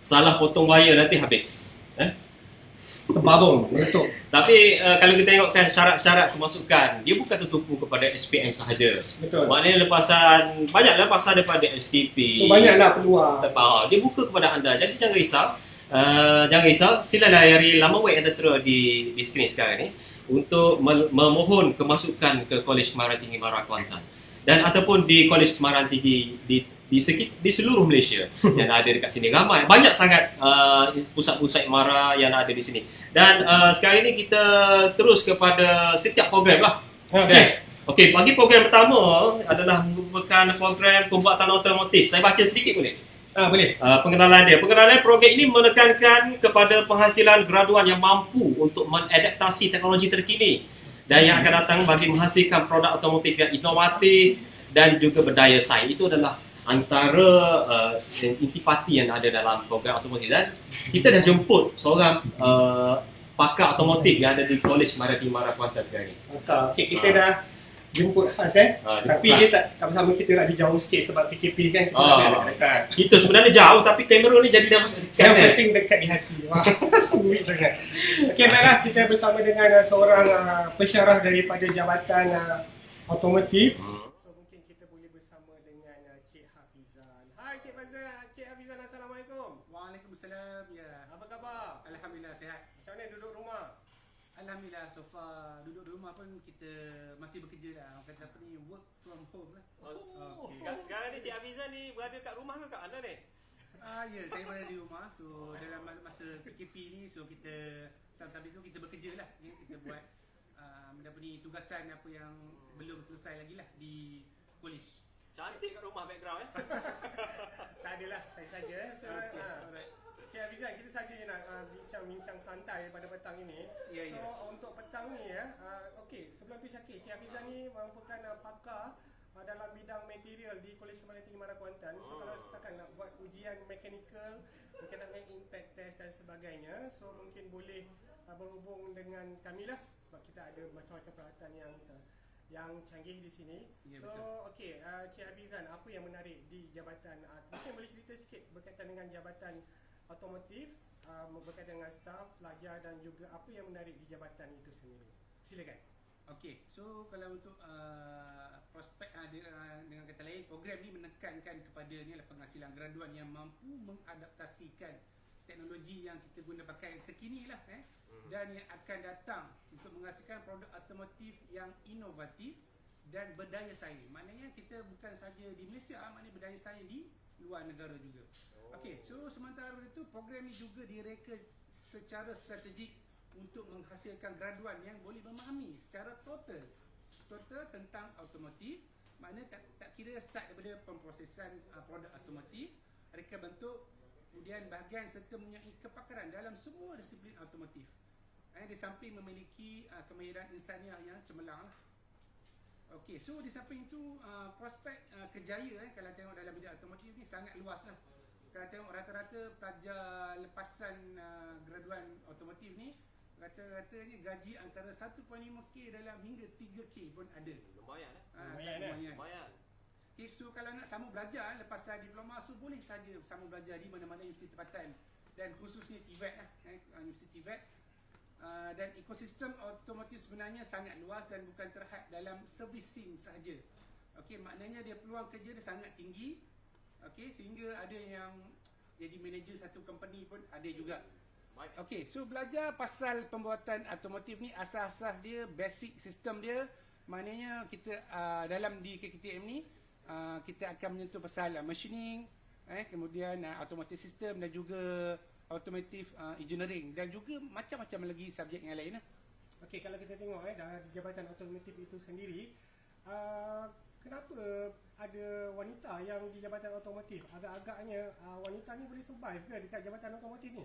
Salah potong wire nanti habis. Terbarung, meletup. Tapi kalau kita tengokkan syarat-syarat kemasukan, dia bukan tertumpu kepada SPM sahaja. Betul. Maknanya banyaklah lepasan daripada STP. So banyaklah peluang. Dia buka kepada anda. Jadi jangan risau. Jangan risau. Silalah layari laman web yang tertera di skrin sekarang ni untuk memohon kemasukan ke Kolej Kemahiran Tinggi Mara Kuantan dan ataupun di Kolej Kemahiran Tinggi di seluruh Malaysia yang ada dekat sini. Banyak sangat pusat-pusat Mara yang ada di sini. Dan sekarang ini kita terus kepada setiap program lah. Okey, bagi program pertama adalah merupakan program pembuatan otomotif. Saya baca sedikit boleh? Boleh. Pengenalan dia. Pengenalan program ini menekankan kepada penghasilan graduan yang mampu untuk mengadaptasi teknologi terkini dan yang akan datang bagi menghasilkan produk otomotif yang inovatif dan juga berdaya saing. Itu adalah antara intipati yang ada dalam program otomotif. Dan kita dah jemput seorang pakar otomotif yang ada di Kolej Kemahiran Tinggi Mara Kuantan sekarang ni. Okey, kita dah jemput Has tapi dia tak bersama kita lah, dia jauh sikit sebab PKP kan, kita nak dekat. Kita sebenarnya jauh tapi kamera ni jadi dah dekat. Yang penting dekat di hati. Wah, sweet sangat. Okey, baiklah, kita bersama dengan seorang pensyarah daripada Jabatan Otomotif. So mungkin kita boleh bersama dengan Cik Hafizan. Hai Cik Hafizan, Assalamualaikum. Waalaikumsalam. Ya. Apa khabar? Alhamdulillah sihat. Macam mana duduk rumah? Alhamdulillah, so far duduk di rumah pun kita masih bekerja lah. Orang kata apa ni, work from home lah. Sekarang ni Cik Hafizan ni berada kat rumah ke kat mana ni? Ya, saya berada di rumah. So dalam masa PKP ni, so kita sambil tu kita bekerja lah. Ya, kita buat apa ni, tugasan apa yang belum selesai lagi lah di kolej. Cantik kat rumah background Tak adalah, saya saja. So, Cik Hafizan, kita saja je nak bincang-bincang santai pada petang ini. So untuk petang ni okey, sebelum tu Syakir, Cik Hafizan ni merupakan pakar dalam bidang material di Kolej Kemahiran Tinggi Mara Kuantan. So kalau setakat nak buat ujian mechanical berkaitan dengan impact test dan sebagainya, so mungkin boleh berhubung dengan kami lah, sebab kita ada macam-macam peralatan yang canggih di sini. So okey, Cik Hafizan, apa yang menarik di jabatan, mungkin boleh cerita sikit berkaitan dengan jabatan otomotif, berkaitan dengan staf, pelajar dan juga apa yang menarik di jabatan itu sendiri. Silakan. Okey, so kalau untuk prospek dengan kata lain, program ni menekankan kepada ni adalah penghasilan graduan yang mampu mengadaptasikan teknologi yang kita guna pakai terkini lah dan yang akan datang untuk menghasilkan produk otomotif yang inovatif dan berdaya saing. Maknanya kita bukan saja di Malaysia, maknanya berdaya saing di luar negara juga. Okey, so sementara itu program ini juga direka secara strategik untuk menghasilkan graduan yang boleh memahami secara total tentang otomotif. Maknanya tak kira start daripada pemprosesan produk otomotif, reka bentuk, kemudian bahagian serta mempunyai kepakaran dalam semua disiplin otomotif. Di samping memiliki kemahiran insaniah yang cemerlang lah. Okey, so di samping itu prospek kerjaya kalau tengok dalam bidang otomotif ni sangat luas lah. Kalau tengok rata-rata pelajar lepasan graduan otomotif ni, rata-ratanya gaji antara 1.5k dalam hingga 3k pun ada. Lumayan Lumayan. Okay, so kalau nak sambung belajar lepasan diploma, so boleh saja sambung belajar di mana-mana universiti tempatan dan khususnya TVET lah, universiti TVET. Dan ekosistem otomotif sebenarnya sangat luas dan bukan terhad dalam servicing sahaja. Okey, maknanya dia peluang kerja dia sangat tinggi. Okey, sehingga ada yang jadi manager satu company pun ada juga. Okey, so belajar pasal pembuatan otomotif ni, asas-asas dia, basic sistem dia, maknanya kita dalam di KKTM ni kita akan menyentuh pasal machining, kemudian automotive system dan juga automotive engineering dan juga macam-macam lagi subjek yang lain lah. Okey, kalau kita tengok dalam jabatan otomotif itu sendiri, kenapa ada wanita yang di jabatan otomotif? Agak-agaknya wanita ni boleh survive ke dekat jabatan otomotif ni?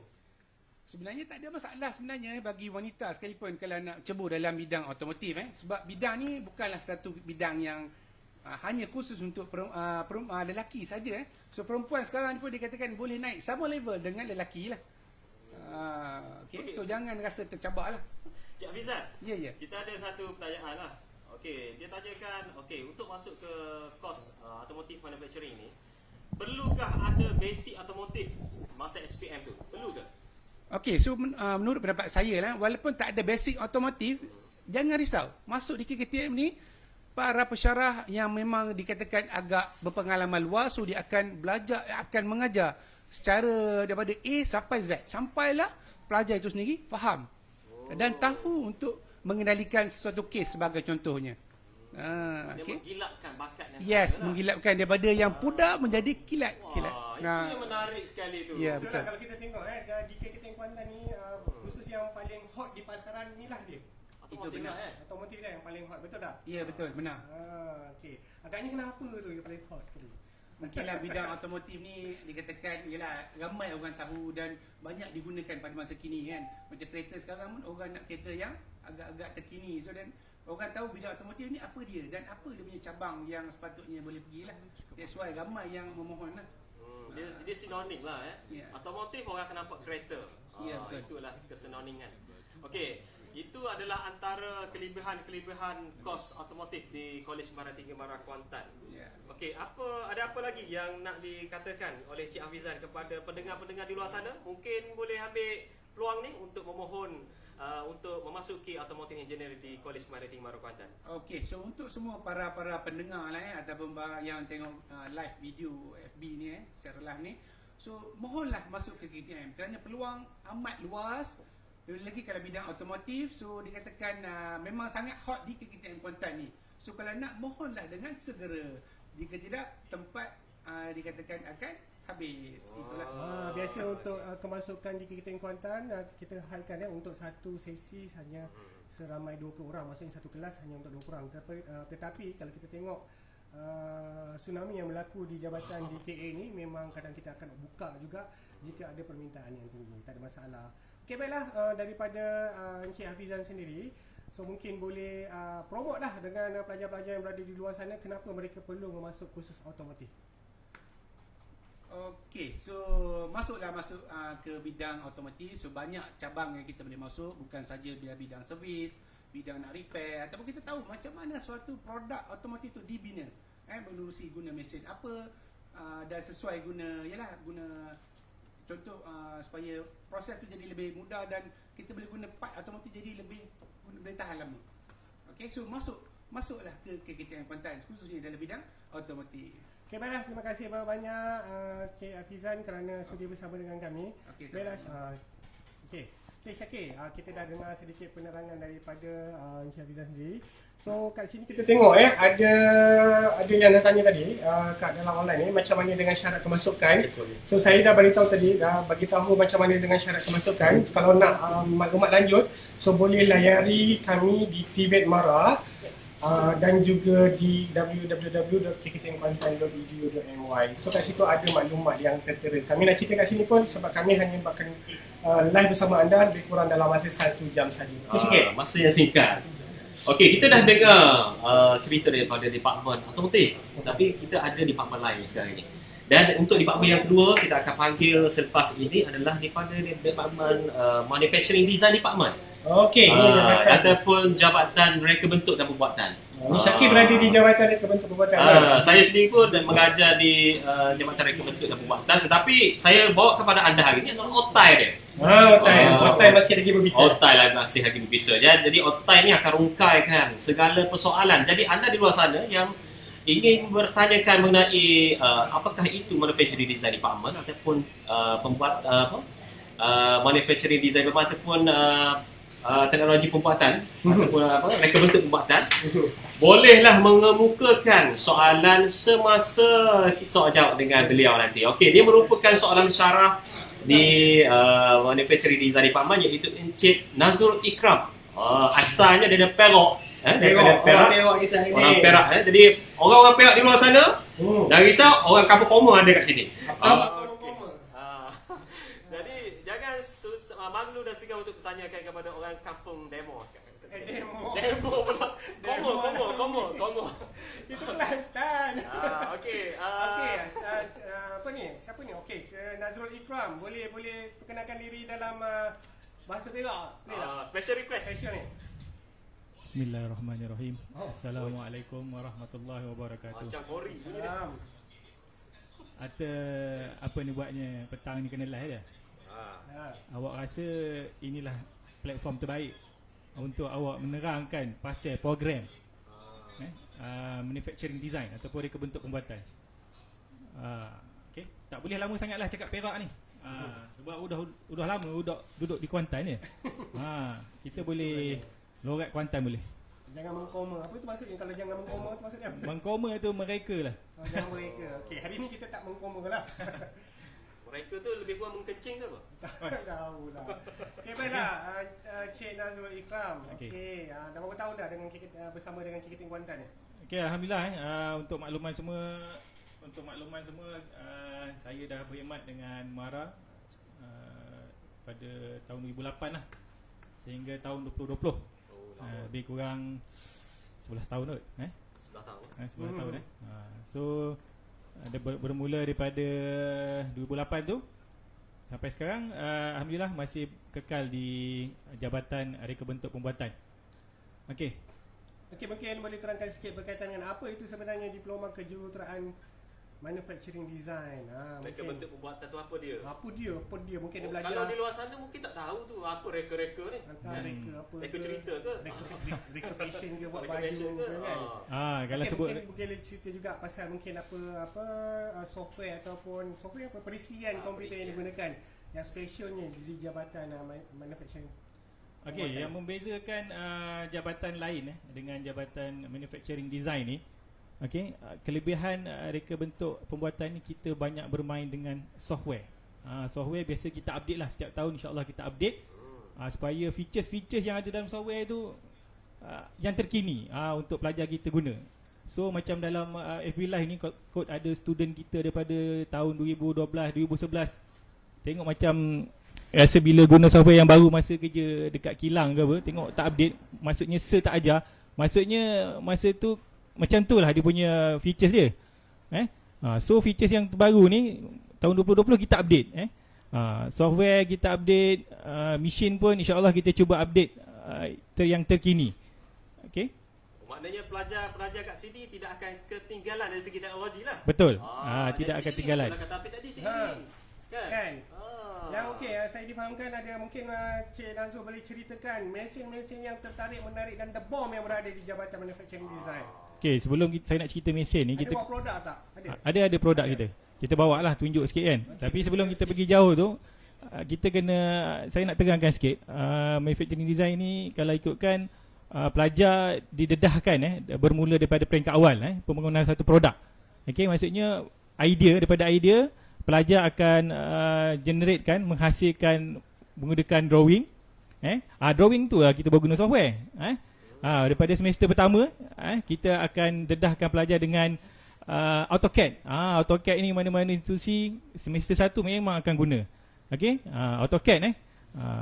Sebenarnya tak ada masalah sebenarnya bagi wanita sekalipun kalau nak cebur dalam bidang otomotif sebab bidang ni bukanlah satu bidang yang hanya khusus untuk lelaki saja. So perempuan sekarang pun dikatakan boleh naik sama level dengan lelaki lah. Okay. So jangan rasa tercabar lah. Cik Hafizan, Ya. kita ada satu pertanyaan lah. Okey, dia tanyakan, okey, untuk masuk ke kos automotive manufacturing ni, perlukah ada basic automotif masa SPM tu? Perlu ke? Okey, so menurut pendapat saya lah, walaupun tak ada basic otomotif, jangan risau. Masuk di KKTM ni, para pesyarah yang memang dikatakan agak berpengalaman luas, so dia akan belajar, akan mengajar secara daripada A sampai Z. Sampailah pelajar itu sendiri faham dan tahu untuk mengendalikan sesuatu kes sebagai contohnya. Dia Okay. menggilapkan bakat yang Yes, ada lah. menggilapkan daripada yang pudar menjadi kilat. Kilat. Wah, itu yang menarik sekali tu. Ya, Betul betul. lah, kalau kita tengok di KKTM Kuantan ni khusus yang paling hot di pasaran ni lah dia. Automotif Itu benar. lah, Otomotif lah yang paling hot, betul tak? Ya, betul, benar. Okey. Agaknya kenapa tu yang paling hot tu? Mungkinlah bidang otomotif ni dikatakan ialah ramai orang tahu dan banyak digunakan pada masa kini kan. Macam kereta sekarang pun orang nak kereta yang agak-agak terkini. So dan orang tahu bidang otomotif ni apa dia dan apa dia punya cabang yang sepatutnya boleh pergilah. That's why ramai yang memohon lah. Dia sinonim lah Ya. Otomotif orang akan nampak kereta. Ya, betul. Itulah kesinoniman. Okey, itu adalah antara kelebihan kos otomotif di Kolej Maritim Gemara Kuantan. Ya. Okey, ada apa lagi yang nak dikatakan oleh Cik Hafizan kepada pendengar-pendengar di luar sana? Mungkin boleh ambil peluang ni untuk memohon untuk memasuki Automotive Engineering di Kolej Maritim Gemara Kuantan. Okey, so untuk semua para pendengar lah ataupun yang tengok live video FB ni secara live ni, so mohonlah masuk ke KTM kerana peluang amat luas. Lagi kalau bidang otomotif, so dikatakan memang sangat hot di KTM Kuantan ni. So kalau nak, mohonlah dengan segera. Jika tidak, tempat dikatakan akan habis. Itulah. Biasa untuk kemasukan di KKTM Kuantan kita halkan untuk satu sesi hanya seramai 20 orang. Maksudnya satu kelas hanya untuk 20 orang. Tetapi kalau kita tengok tsunami yang berlaku di jabatan di KA ni, memang kadang kita akan buka juga jika ada permintaan yang tinggi. Tak ada masalah. Okey, baiklah, daripada Encik Hafizan sendiri, so mungkin boleh promote dah dengan pelajar-pelajar yang berada di luar sana, kenapa mereka perlu memasuk kursus otomotif. Okey, so masuk ke bidang otomotif. So banyak cabang yang kita boleh masuk, bukan saja bidang servis, bidang nak repair, ataupun kita tahu macam mana suatu produk otomotif tu dibina. Menerusi guna mesin apa dan sesuai guna contoh supaya proses tu jadi lebih mudah dan kita boleh guna part otomotif jadi lebih boleh tahan lama. Okey, so masuklah ke KTM Kuantan khususnya dalam bidang otomotif. Okey, baiklah, terima kasih banyak Cik Hafizan kerana sudi bersama dengan kami. Okey, Baiklah, okey, Syakir, kita dah dengar sedikit penerangan daripada Encik Hafizan sendiri. So kat sini kita tengok ada yang dah tanya tadi kat dalam online ni macam mana dengan syarat kemasukan. So saya dah bagi tahu macam mana dengan syarat kemasukan. Kalau nak maklumat lanjut, so boleh layari kami di TVET Mara dan juga di www.kktimkuantan.edu.my. So kat situ ada maklumat yang tertera. Kami nak cerita kat sini pun sebab kami hanya akan live bersama anda lebih kurang dalam masa 1 jam saja. Masa yang singkat. Okey, kita dah dengar cerita daripada departmen otomotif, tapi kita ada departmen lain sekarang ni. Dan untuk departmen yang kedua kita akan panggil selepas ini adalah daripada departmen manufacturing design department. Okey, ini jabatan. Ataupun jabatan reka bentuk dan pembuatan. Ini Syakir berada di jabatan reka bentuk pembuatan. Saya sendiri pun mengajar di jabatan reka bentuk dan pembuatan, tetapi saya bawa kepada anda hari ini adalah otai dia. Otai masih lagi berbisa. Otai lah masih lagi berbisa. Jadi otai ni akan rungkaikan segala persoalan. Jadi anda di luar sana yang ingin bertanyakan mengenai apakah itu manufacturing design department ataupun pembuat manufacturing design department ataupun teknologi pembuatan ataupun reka bentuk pembuatan, bolehlah mengemukakan soalan semasa soal jawab dengan beliau nanti. Okey, dia merupakan soalan syarah di manufacturing design department iaitu Encik Nazrul Ikram. Asalnya dia dari Perak. Perak kita hari ni. Orang Perak. Jadi orang-orang Perak di luar sana, jangan risau, orang kampung Koma ada kat sini. Jadi jangan malu dan segan untuk bertanyakan kepada orang kampung Demo sekarang. Demo pula. Komo. Itu Kelantan. Okey. Apa ni? Siapa ni? Okey, Nazrul Ikram. Boleh perkenalkan diri dalam bahasa Perak. Special request. Special ni. Bismillahirrahmanirrahim. Assalamualaikum warahmatullahi wabarakatuh. Macam Kori. Salam. atau apa ni buatnya petang ni kena live dah. Ha. Awak rasa inilah platform terbaik untuk awak menerangkan pasal program manufacturing design ataupun reka bentuk pembuatan. Okay. Tak boleh lama sangatlah cakap Perak ni. Sebab udah lama duduk di Kuantan ni. Kita boleh lorat Kuantan boleh. Jangan mengkoma. Apa tu maksudnya kalau jangan mengkoma tu maksudnya? Mengkoma tu mereka lah. Jangan mereka. Okey, hari ni kita tak mengkoma lah. Mereka tu lebih kurang mengkencing ke apa? Tak tahulah. Okey, baiklah. Cik Nazrul Ikram. Okey, dah berapa tahun dah dengan bersama dengan KKT Kuantan ni? Okey, alhamdulillah untuk makluman semua saya dah berkhidmat dengan MARA pada tahun 2008 lah sehingga tahun 2020. Lebih kurang 11 tahun kot 11 tahun. 11 tahun So bermula daripada 2008 tu sampai sekarang alhamdulillah masih kekal di Jabatan Reka Bentuk Pembuatan. Okey, mungkin boleh terangkan sikit berkaitan dengan apa itu sebenarnya diploma kejuruteraan manufacturing design. Reka bentuk pembuatan tu apa dia? Apa dia? Mungkin dia belajar. Kalau di luar sana mungkin tak tahu tu apa reka-reka ni. Antara reka apa? Reka cerita ke? Reka fashion ke buat Reka baju fashion ke ke? kan? kalau Mungkin sebut boleh cerita juga pasal mungkin apa software ataupun software apa perisian komputer yang digunakan yang specialnya di Jabatan Manufacturing. Okey, yang membezakan jabatan lain dengan Jabatan Manufacturing Design ni, okey, kelebihan reka bentuk pembuatan ni kita banyak bermain dengan software. Software biasa kita update lah setiap tahun, insya-Allah kita update supaya features-features yang ada dalam software tu yang terkini untuk pelajar kita guna. So macam dalam FB Live ni kod ada student kita daripada tahun 2012, 2011. Tengok macam rasa bila guna software yang baru masa kerja dekat kilang ke apa, tengok tak update, maksudnya tak ajar. Maksudnya masa tu macam tu lah dia punya features dia. So features yang terbaru ni tahun 2020 kita update. Software kita update, mesin pun insya-Allah kita cuba update yang terkini. Okey. Maknanya pelajar kat sini tidak akan ketinggalan dari segi teknologi lah. Betul. dari Tidak akan sini ketinggalan. Kata api tadi sini. Kan? Yang okey, saya difahamkan ada mungkin Cik Nazrul boleh ceritakan mesin-mesin yang tertarik, menarik dan debom yang berada di Jabatan Manufacturing Design. Okey, sebelum saya nak cerita mesin ni, Ada buat produk tak? ada produk kita. Kita bawa lah tunjuk sikit kan. Tapi sebelum kita pergi jauh tu, saya nak terangkan sikit. Manufacturing design ni kalau ikutkan pelajar didedahkan bermula daripada peringkat awal pembangunan satu produk. Okey, maksudnya daripada idea pelajar akan generatekan, menghasilkan menggunakan drawing. Drawing tu lah kita baru guna software. Daripada semester pertama kita akan dedahkan pelajar dengan AutoCAD. AutoCAD ni mana-mana institusi semester 1 memang akan guna. Okey, AutoCAD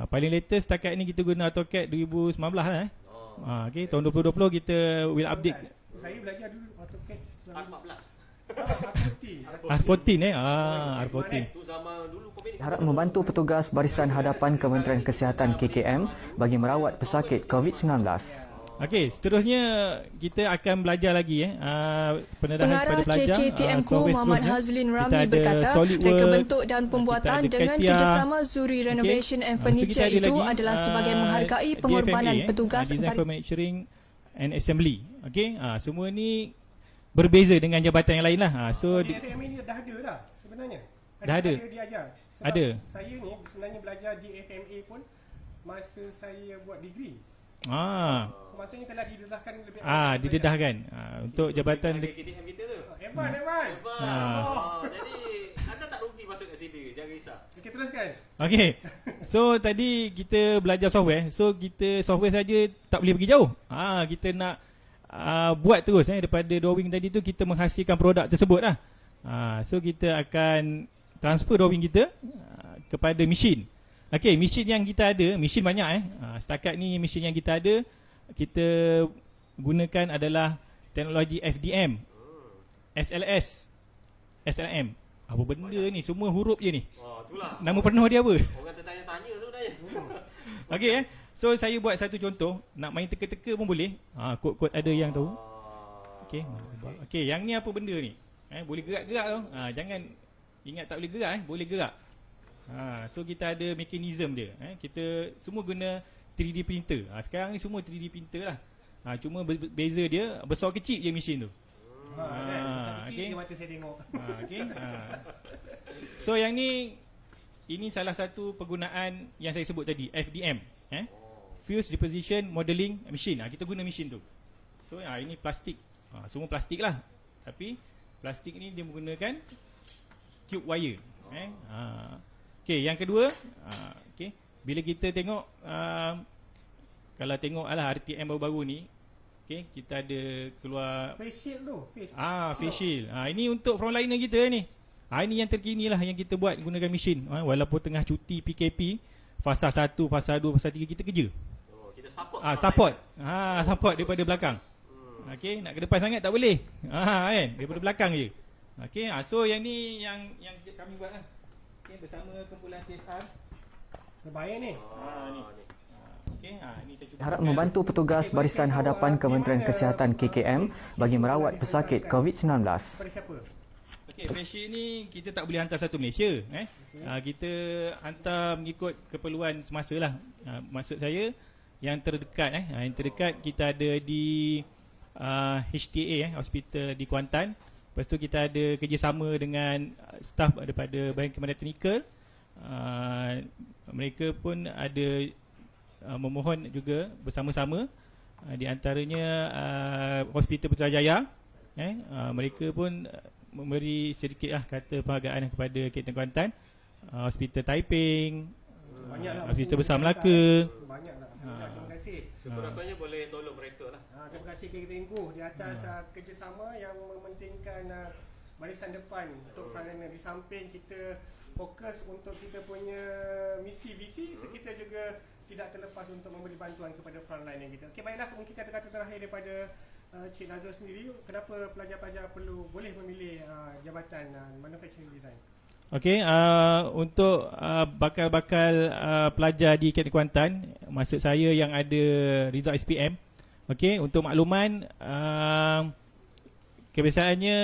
paling latest setakat ni kita guna AutoCAD 2019 lah. Okey, tahun 2020 kita will update. Saya belajar dulu AutoCAD R14. R14. R14. Tu zaman dulu komedi. Harap membantu petugas Barisan Hadapan Kementerian Kesihatan KKM bagi merawat pesakit COVID-19. Okey, seterusnya kita akan belajar lagi penedahan kepada pelajar. JKTMku Muhammad Hazlin Ramli berkata, reka bentuk dan pembuatan dengan kerjasama Zuri Renovation and Furniture itu adalah sebagai menghargai pengorbanan petugas Design for Manufacturing and Assembly. Okey, semua ni berbeza dengan jabatan yang lain lah. So di FMA ni dah ada dah sebenarnya. Dah ada. Diajar. Sebab ada. Saya ni sebenarnya belajar di FMA pun masa saya buat degree. Maksudnya telah didedahkan lebih awal. Didedahkan. Untuk jabatan KTM kita tu. Evan. Jadi anda tak rugi masuk kat sini. Jangan risau. Okey, teruskan. Okey. So tadi kita belajar software. So kita software saja tak boleh pergi jauh. Kita nak buat terus daripada drawing tadi tu kita menghasilkan produk tersebut lah. So kita akan transfer drawing kita kepada mesin. Okey, mesin yang kita ada, mesin banyak setakat ni mesin yang kita ada kita gunakan adalah teknologi FDM, SLS, SLM. Apa benda ni? Semua huruf je ni. Itulah. Nama penuh dia apa? Orang tertanya-tanya sebenarnya. Okey So saya buat satu contoh. Nak main teka-teka pun boleh. Kod-kod ada yang tahu. Okey, yang ni apa benda ni? Boleh gerak-gerak tau. Jangan Ingat tak boleh gerak boleh gerak. So kita ada mekanism dia. Kita semua guna 3D printer. Sekarang ni semua 3D printer lah. Cuma beza dia besar kecil je mesin tu. Besar kecil okay. je mata saya tengok. Okay. So yang ni, ini salah satu penggunaan yang saya sebut tadi, FDM, Fuse Deposition Modeling Machine. Kita guna mesin tu. So ini plastik, semua plastik lah. Tapi plastik ni dia menggunakan tube wire. Okay, yang kedua, okay, bila kita tengok, kalau tengok RTM baru-baru ni, okay, kita ada keluar Face shield tu. face shield. Ini untuk frontliner kita ni. Ini yang terkini lah yang kita buat gunakan mesin. Walaupun tengah cuti PKP, fasa 1, fasa 2, fasa 3 kita kerja. Kita support. Support daripada belakang. Okey, nak ke depan sangat tak boleh. Kan, daripada belakang je. Okey, so yang ni yang kami buat lah. Okey, bersama kumpulan CSR. Terbaik ni. Ni. Okey, ni saya cuba Harap membantu petugas Barisan Hadapan Kementerian Kesihatan KKM bagi merawat pesakit COVID-19. Pada siapa? Okey, face shield ni kita tak boleh hantar satu Malaysia. Kita hantar mengikut keperluan semasa lah. Maksud saya yang terdekat. Yang terdekat kita ada di HTA, hospital di Kuantan. Lepas tu kita ada kerjasama dengan staf daripada Badan Kementerian Teknikal. Mereka pun ada memohon juga bersama-sama. Di antaranya Hospital Putrajaya. Mereka pun memberi sedikit kata penghargaan kepada KKM Kuantan, Hospital Taiping, Hospital Besar Melaka. Banyaklah. Terima kasih. Sekurang-kurangnya boleh tolong mereka lah. Terima kasih KKM Tengku di atas kerjasama yang mementingkan barisan depan untuk frontliner. Di samping kita fokus untuk kita punya misi visi, so kita juga tidak terlepas untuk memberi bantuan kepada frontliner kita. Okey, baiklah, mungkin kata-kata terakhir daripada Cik Nazrul sendiri, kenapa pelajar-pelajar boleh memilih jabatan manufacturing design? Okey, untuk bakal-bakal pelajar di KKM Kuantan, maksud saya yang ada result SPM. Okey, untuk makluman, kebiasaannya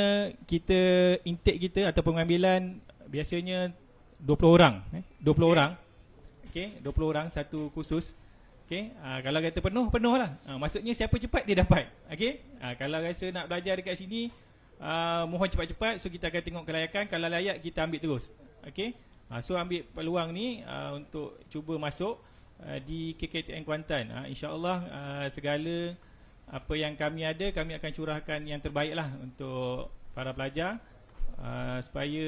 kita intake kita atau pengambilan biasanya 20 orang. 20 orang. Okey, 20 orang satu kursus. Okey, kalau kata penuh lah. Maksudnya siapa cepat dia dapat. Okey, kalau rasa nak belajar dekat sini, mohon cepat-cepat. So kita akan tengok kelayakan. Kalau layak kita ambil terus. Okey, so ambil peluang ni untuk cuba masuk di KKTN Kuantan. InsyaAllah segala apa yang kami ada, kami akan curahkan yang terbaik lah untuk para pelajar, supaya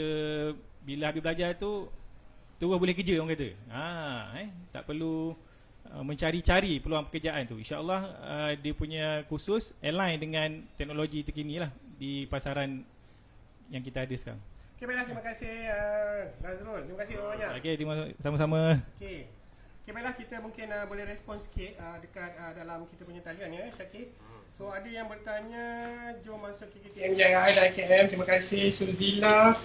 bila habis belajar tu terus boleh kerja, orang kata. Tak perlu mencari-cari peluang pekerjaan tu. InsyaAllah dia punya kursus align dengan teknologi terkini lah di pasaran yang kita ada sekarang. Okey, baiklah, terima kasih Nazrul. Terima kasih banyak. Okey, sama-sama. Okey, baiklah, kita mungkin boleh respon sikit dekat dalam kita punya talian ya, Syakir. So ada yang bertanya, jom masuk KKTM JII dan KM. Terima kasih Suzila.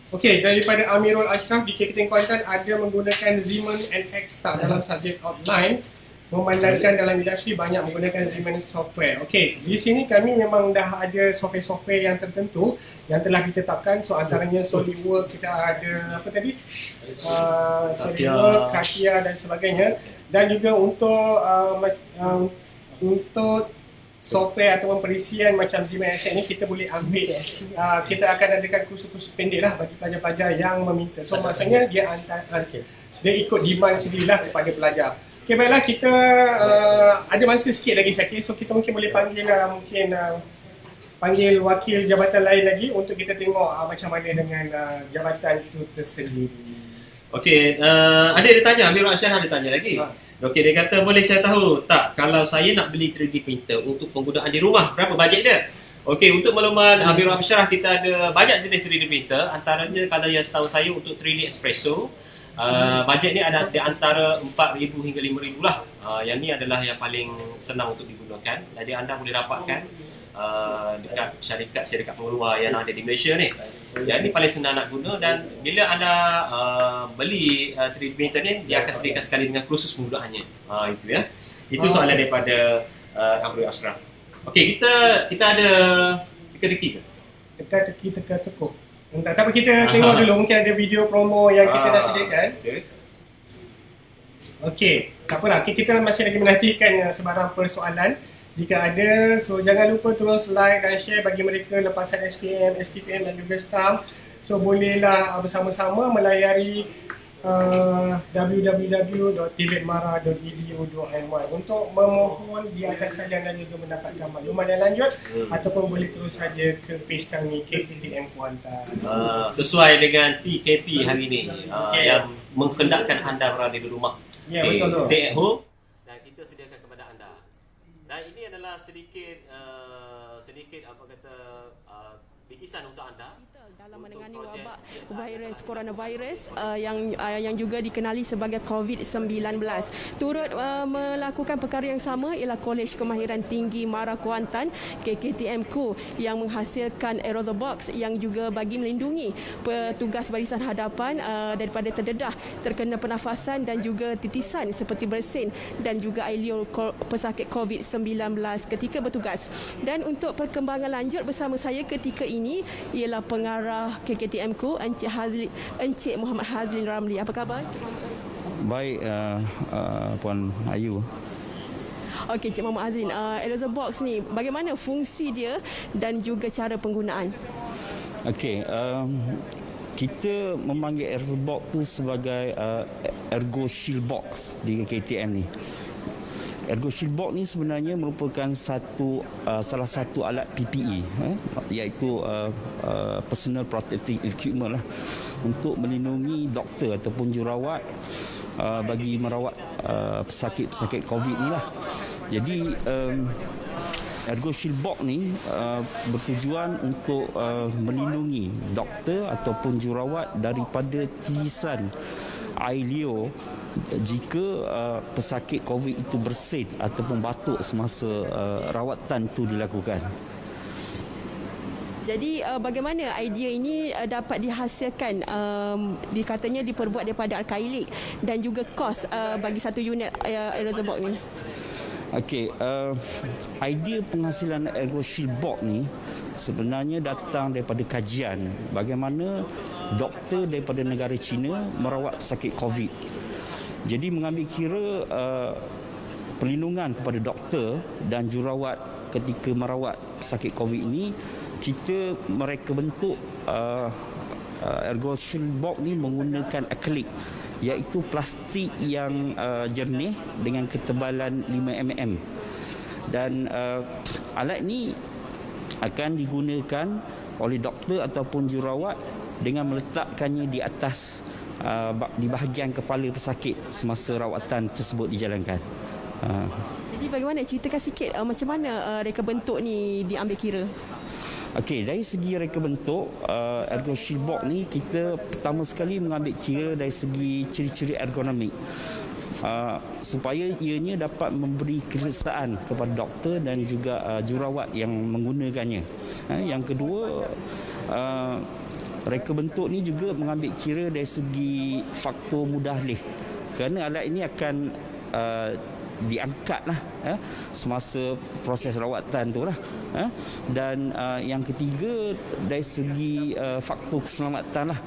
Okey, daripada Amirul Ashraf di KKTM Kuantan ada menggunakan Siemens NX tak dalam subjek outline, memandangkan dalam industri banyak menggunakan Siemens software. Okey, di sini kami memang dah ada software-software yang tertentu yang telah ditetapkan. So antaranya SolidWorks, kita ada apa tadi? SolidWorks, Katia dan sebagainya. Dan juga untuk software ataupun perisian macam Siemens NX ni kita boleh ambil. Kita akan adakan kursus-kursus pendek lah bagi pelajar-pelajar yang meminta. So maksudnya dia ikut demand sendirilah kepada pelajar. Okay, baiklah, kita ada masa sikit lagi Syakir. So kita mungkin boleh panggil panggil wakil jabatan lain lagi untuk kita tengok macam mana dengan jabatan itu tersendiri. Okey, ada dia tanya, Amirul Asyar ada tanya lagi. Okey, dia kata boleh saya tahu tak kalau saya nak beli 3D printer untuk penggunaan di rumah, berapa bajet dia? Okey, untuk makluman Amirul Asyar, kita ada banyak jenis 3D printer. Antaranya kalau yang setahu saya untuk 3D Espresso, bajet ni ada di antara 4,000 hingga 5,000 lah. Yang ni adalah yang paling senang untuk digunakan. Jadi anda boleh dapatkan dekat syarikat pengeluar yang ada di Malaysia ni. Yang ni paling senang nak guna, dan bila anda beli 3D printer ni, dia akan sediakan sekali dengan kursus penggunaannya. Itu ya. Itu soalan daripada Amirul Ashraf. Okey, kita ada teka-teki ke? Teka-teki, teka-tekuk. Tapi kita tengok dulu, mungkin ada video promo yang kita dah sediakan. Okey, tak apalah, kita masih lagi menantikan sebarang persoalan. Jika ada, so jangan lupa terus like dan share bagi mereka lepasan SPM, SPPM dan juga STAM. So bolehlah bersama-sama melayari www.tibetmara.edu.my untuk memohon di atas talian dan juga mendapatkan maklumat yang lanjut, ataupun boleh terus saja ke page kami KPTM Kuantan. Sesuai dengan PKP hari ini yang menghendakkan anda berada di rumah. Ya, betul. Stay at home dan kita sediakan kepada anda. Dan ini adalah sedikit apa kata bikisan untuk anda dalam menangani wabak virus coronavirus yang juga dikenali sebagai COVID-19. Turut melakukan perkara yang sama ialah Kolej Kemahiran Tinggi Mara Kuantan KKTMku yang menghasilkan aerosol box yang juga bagi melindungi petugas barisan hadapan daripada terdedah, terkena pernafasan dan juga titisan seperti bersin dan juga air liur pesakit COVID-19 ketika bertugas. Dan untuk perkembangan lanjut bersama saya ketika ini ialah pengarah KKTMku Encik Muhammad Hazlin Ramli. Apa khabar? Baik, Puan Ayu. Okey, Cik Muhammad Hazlin, aerosol box ni bagaimana fungsi dia dan juga cara penggunaan? Okey, kita memanggil aerosol box tu sebagai Ergo Shield Box di KTM ni. Ergo Shield Box ni sebenarnya merupakan salah satu alat PPE, iaitu personal protective equipment lah, untuk melindungi doktor ataupun jururawat bagi merawat pesakit-pesakit COVID ni lah. Jadi Ergo Shield Box ni bertujuan untuk melindungi doktor ataupun jururawat daripada titisan air liur jika pesakit COVID itu bersin ataupun batuk semasa rawatan itu dilakukan. Jadi bagaimana idea ini dapat dihasilkan? Dikatanya diperbuat daripada akrilik dan juga kos bagi satu unit aerosol box ni. Okey, idea penghasilan Ergo Shield Box ni sebenarnya datang daripada kajian bagaimana doktor daripada negara China merawat pesakit COVID. Jadi mengambil kira perlindungan kepada doktor dan jururawat ketika merawat pesakit COVID ini, mereka bentuk Ergo Shield Box ni menggunakan akrilik, iaitu plastik yang jernih dengan ketebalan 5 mm. Dan alat ni akan digunakan oleh doktor ataupun jururawat dengan meletakkannya di atas di bahagian kepala pesakit semasa rawatan tersebut dijalankan. Jadi bagaimana, ceritakan sikit macam mana reka bentuk ni diambil kira? Okey, dari segi reka bentuk Ergo Shield Box ni, kita pertama sekali mengambil kira dari segi ciri-ciri ergonomik, supaya ianya dapat memberi keresahan kepada doktor dan juga jururawat yang menggunakannya. Yang kedua, reka bentuk ni juga mengambil kira dari segi faktor mudah leh, kerana alat ini akan diangkat lah semasa proses rawatan tu lah. Dan yang ketiga, dari segi faktor keselamatan lah.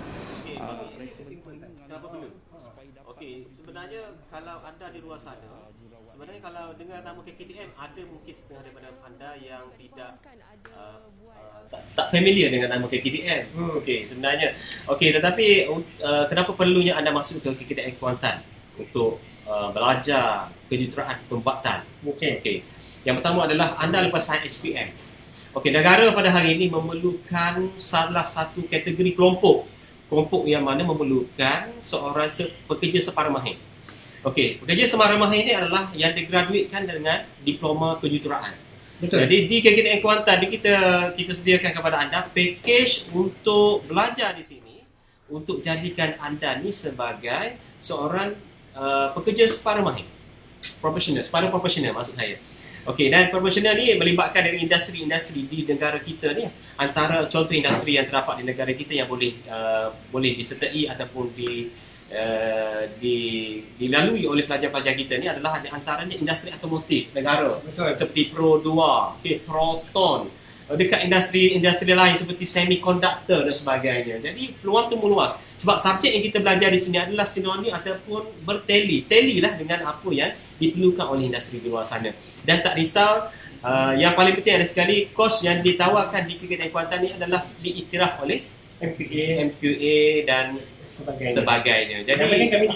Okey, sebenarnya kalau anda di luar sana, sebenarnya kalau dengar nama KKTM, ada mungkin setengah daripada anda yang tidak tak familiar dengan nama KKTM. Okey, sebenarnya. Okey, tetapi kenapa perlunya anda masuk ke KKTM Kuantan untuk belajar kejuruteraan pembuatan? Okey. Yang pertama adalah anda lepasan SPM. Okey, negara pada hari ini memerlukan salah satu kategori kelompok yang mana memerlukan seorang pekerja separa mahir. Okey, pekerja separa mahir ini adalah yang digraduatekan dengan diploma kejuruteraan. Betul. Jadi di KKTM Kuantan kita sediakan kepada anda package untuk belajar di sini untuk jadikan anda ni sebagai seorang pekerja separa mahir. Separa profesional maksud saya. Okey, dan profesional ni melibatkan dari industri-industri di negara kita ni. Antara contoh industri yang terdapat di negara kita yang boleh disertai ataupun dilalui oleh pelajar-pelajar kita ni adalah antaranya industri otomotif negara. Betul. Seperti Pro 2, Proton, dekat industri lain seperti semiconductor dan sebagainya. Jadi peluang tu meluas. Sebab subjek yang kita belajar di sini adalah sinonim ataupun berteli lah dengan apa yang diperlukan oleh industri di luar sana. Dan tak risau, yang paling penting ada sekali, kos yang ditawarkan di KKTN Kuantan ni adalah diiktiraf oleh MQA dan sebagainya. Jadi kami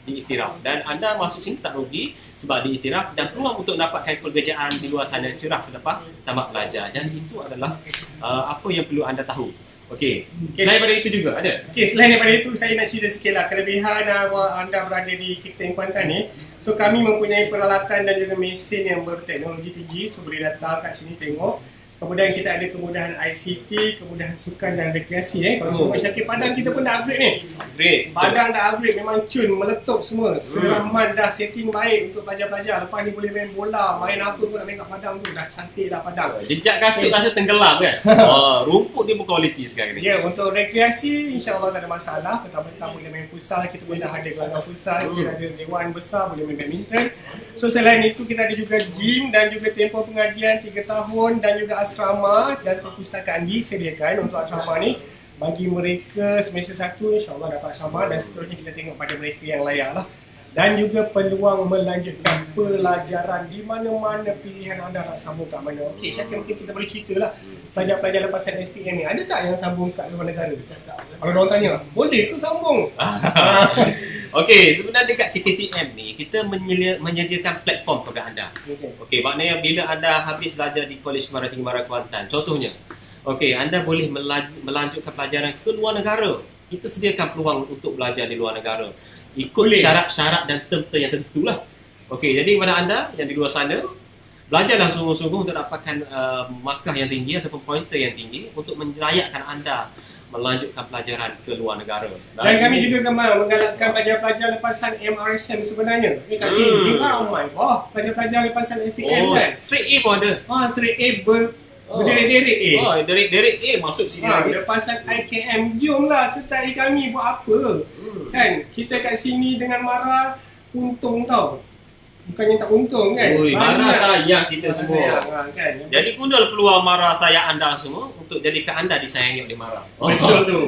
diiktiraf dan anda masuk sini tak rugi sebab diiktiraf dan peluang untuk dapatkan pekerjaan di luar sana cerah selepas tamat pelajar. Dan itu adalah apa yang perlu anda tahu. Okey. Selain daripada itu juga ada. Okey, selain daripada itu saya nak cerita sikitlah kelebihan anda berada di KKTN Kuantan ni. So kami mempunyai peralatan dan juga mesin yang berteknologi tinggi. So boleh datang kat sini tengok. Kemudian kita ada kemudahan ICT, kemudahan sukan dan rekreasi. Kalau Syakir, Padang kita pun dah upgrade ni. Padang dah upgrade, memang cun, meletup semua. Serahman dah setting baik untuk pelajar-pelajar. Lepas ni boleh main bola, main apa pun nak main kat Padang tu. Dah cantik dah Padang. Jejak kasut rasa tenggelam kan? Rumput dia berkualiti sekarang ni. Ya, untuk rekreasi insya-Allah tak ada masalah. Petang-petang boleh main futsal, kita pun dah ada gelanggang futsal. Kita ada dewan besar, boleh main badminton. So selain itu kita ada juga gym dan juga tempoh pengajian 3 tahun dan juga asrama dan perpustakaan disediakan untuk asrama ni bagi mereka semester 1 insya-Allah dapat asrama dan seterusnya kita tengok pada mereka yang layak lah. Dan juga peluang melanjutkan pelajaran di mana-mana pilihan anda nak sambung kat mana. Okey, Syakir, mungkin kita boleh ceritalah pelajar-pelajar lepasan SPM ni ada tak yang sambung kat luar negara? Kalau orang tanya, boleh ke sambung? Okey, sebenarnya dekat KKTM ni kita menyediakan platform kepada anda. Okey, maknanya bila anda habis belajar di Kolej Maritim Mara Kuantan, contohnya, okey, anda boleh melanjutkan pelajaran ke luar negara. Kita sediakan peluang untuk belajar di luar negara. Ikut syarat-syarat dan term-term yang tentulah. Okey, jadi kepada anda yang di luar sana, belajarlah sungguh-sungguh untuk dapatkan markah yang tinggi ataupun pointer yang tinggi untuk melayakkan anda melanjutkan pelajaran ke luar negara. Dan kami juga menggalakkan pelajar-pelajar lepasan MRSM sebenarnya. Ni kat sini ramai pelajar-pelajar lepasan SPM kan. Straight A pun ada. Straight A berderet-deret A. Deret A masuk sini lagi. Lepasan IKM, jomlah sertai kami buat apa? Kan, kita kat sini dengan Mara untung tau. Bukannya tak untung kan? Mara sayang kita semua. Kan? Jadi gunalah peluang Mara sayang anda semua untuk jadikan anda disayangi oleh Mara. Betul tu.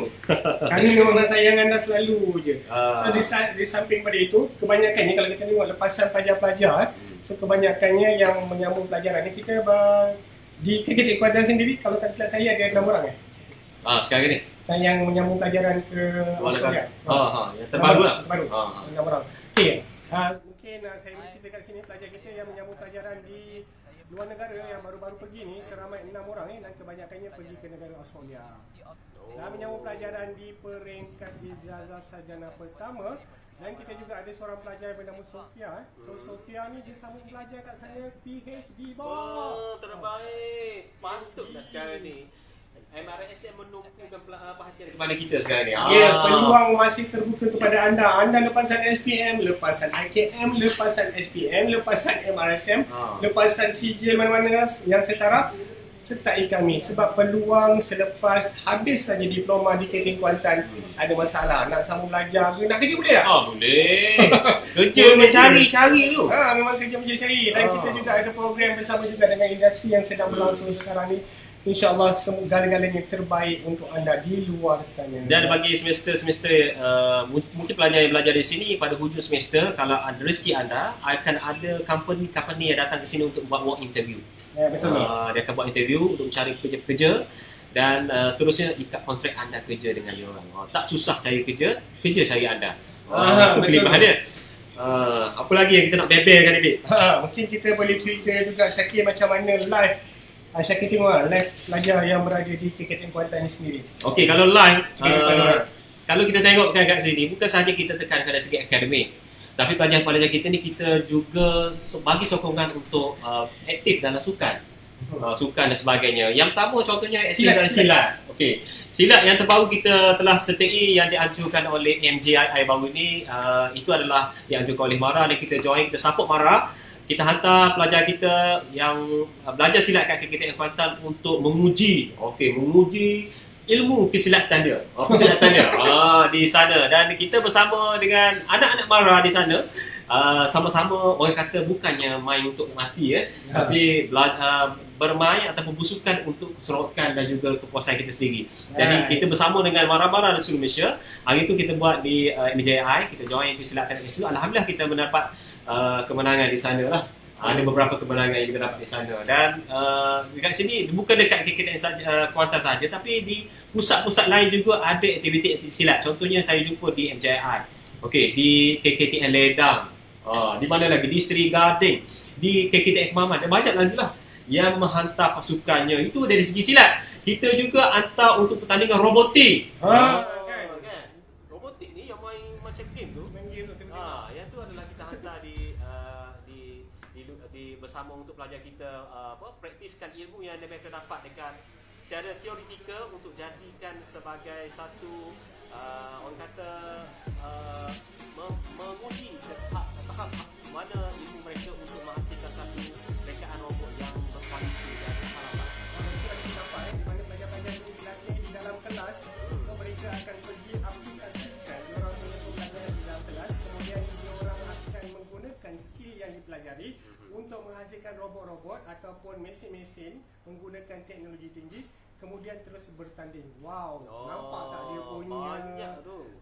Kami memang nak sayang anda selalu je. So di samping pada itu, kebanyakannya kalau kita tengok lepasan pelajar-pelajar, so kebanyakannya yang menyambung pelajaran ni kita di KKTN Kuantan sendiri, kalau tak silap saya ada 6 orang sekarang ni. Yang menyambung pelajaran ke Australia. Yang terbaru lah. Terbaru. 6 orang. Okey. Mungkin saya boleh cerita kat sini pelajar kita yang menyambung pelajaran di luar negara yang baru-baru pergi ni seramai 6 orang dan kebanyakannya pergi ke negara Australia. Dan menyambung pelajaran di peringkat ijazah sarjana pertama. Dan kita juga ada seorang pelajar bernama Sofia. So Sofia ni dia sambung belajar kat sana PhD terbaik. Patutlah sekarang ni MRSM menumpukan perhatian kepada kita sekarang ni. Ya, peluang masih terbuka kepada anda. Anda lepasan SPM, lepasan IKM, lepasan SPM, lepasan MRSM, lepasan CJ mana-mana yang setara, sertai kami. Sebab peluang selepas habis saja diploma di KKTN Kuantan ada masalah. Nak sambung belajar ke, nak kerja boleh tak? Boleh. Kerja mencari-cari tu. Memang kerja mencari. Dan kita juga ada program bersama juga dengan industri yang sedang berlangsung sekarang ni. InsyaAllah segala-galanya terbaik untuk anda di luar sana. Dan bagi semester-semester mungkin pelajar yang belajar di sini pada hujung semester, kalau ada rezeki anda akan ada company yang datang ke sini untuk buat work interview. Ya, betul. Dia akan buat interview untuk mencari pekerja dan seterusnya ikat kontrak anda kerja dengan dia orang. Tak susah cari kerja cari anda. Kelebihan dia. Apa lagi yang kita nak bebelkan ni, Bik? Mungkin kita boleh cerita juga Syakir macam mana live. Syakir tengok live pelajar yang berada di KKTN Kuantan ni sendiri. Okey, kalau live kalau kita tengok kat sini, bukan sahaja kita tekankan dari segi akademik, tapi pelajar-pelajar kita ni kita juga bagi sokongan untuk aktif dalam sukan. Sukan dan sebagainya. Yang pertama contohnya silat. Okey. Silat yang terbaru kita telah sertai yang dianjurkan oleh MJII baru ni, itu adalah dianjurkan oleh Mara dan kita join, kita support Mara. Kita hantar pelajar kita yang belajar silat kat KKTN Kuantan untuk menguji ilmu kesilatan dia. Kesilatan dia di sana, dan kita bersama dengan anak-anak Mara di sana sama-sama orang kata bukannya main untuk mati tapi bermain ataupun bersukan untuk keserokan dan juga kepuasan kita sendiri. Jadi kita bersama dengan Mara-Mara di seluruh Malaysia. Hari itu kita buat di MJI, kita join persilatan SU. Alhamdulillah kita mendapat kemenangan di sana lah. Ada beberapa kemenangan yang kita dapat di sana. Dan dekat sini bukan dekat KKTN saja, Kuantan saja, tapi di pusat-pusat lain juga ada aktiviti silat. Contohnya saya jumpa di MJI. Okey, di KKTN Ledang. Di mana lagi? Di Seri Gading, di KKTN Kemaman, dan banyak lagi lah yang menghantar pasukannya. Itu dari segi silat. Kita juga hantar untuk pertandingan robotik. Kan? Robotik ni yang main macam game tu. Main game tu. Yang tu adalah kita hantar di bersama untuk pelajar kita praktiskan ilmu yang mereka dapat dekat secara teoretikal untuk jadikan sebagai satu orang kata menguji tahap mana ilmu mereka untuk menghasilkan satu rekaan robot yang berkualiti dan berharapan. Kita dapat di mana pelajar-pelajar ini dilatih di dalam kelas, so mereka akan pergi aplikasikan diorang punya pembelajaran di dalam kelas, kemudian diorang akan menggunakan skill yang dipelajari untuk menghasilkan robot-robot ataupun mesin-mesin menggunakan teknologi tinggi, kemudian terus bertanding. Wow, nampak tak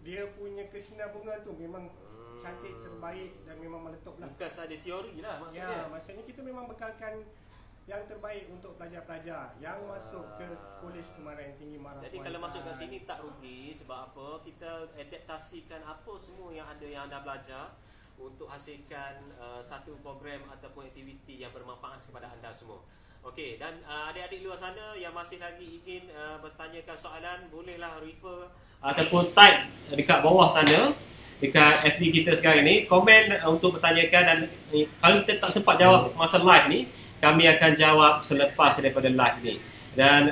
dia punya kesinambungan tu memang cantik, terbaik dan memang meletup lah. Bukan sahaja teori lah maksudnya. Ya, maksudnya kita memang bekalkan yang terbaik untuk pelajar-pelajar yang masuk ke Kolej Kemahiran Tinggi Mara. Jadi kalau masuk kat sini tak rugi, sebab apa? Kita adaptasikan apa semua yang ada yang anda belajar untuk hasilkan satu program ataupun aktiviti yang bermanfaat kepada anda semua. Okey, dan adik-adik luar sana yang masih lagi ingin bertanyakan soalan, bolehlah refer ataupun type dekat bawah sana, dekat FB kita sekarang ni, komen untuk bertanyakan, dan kalau kita tak sempat jawab masa live ni, kami akan jawab selepas daripada live ni. Dan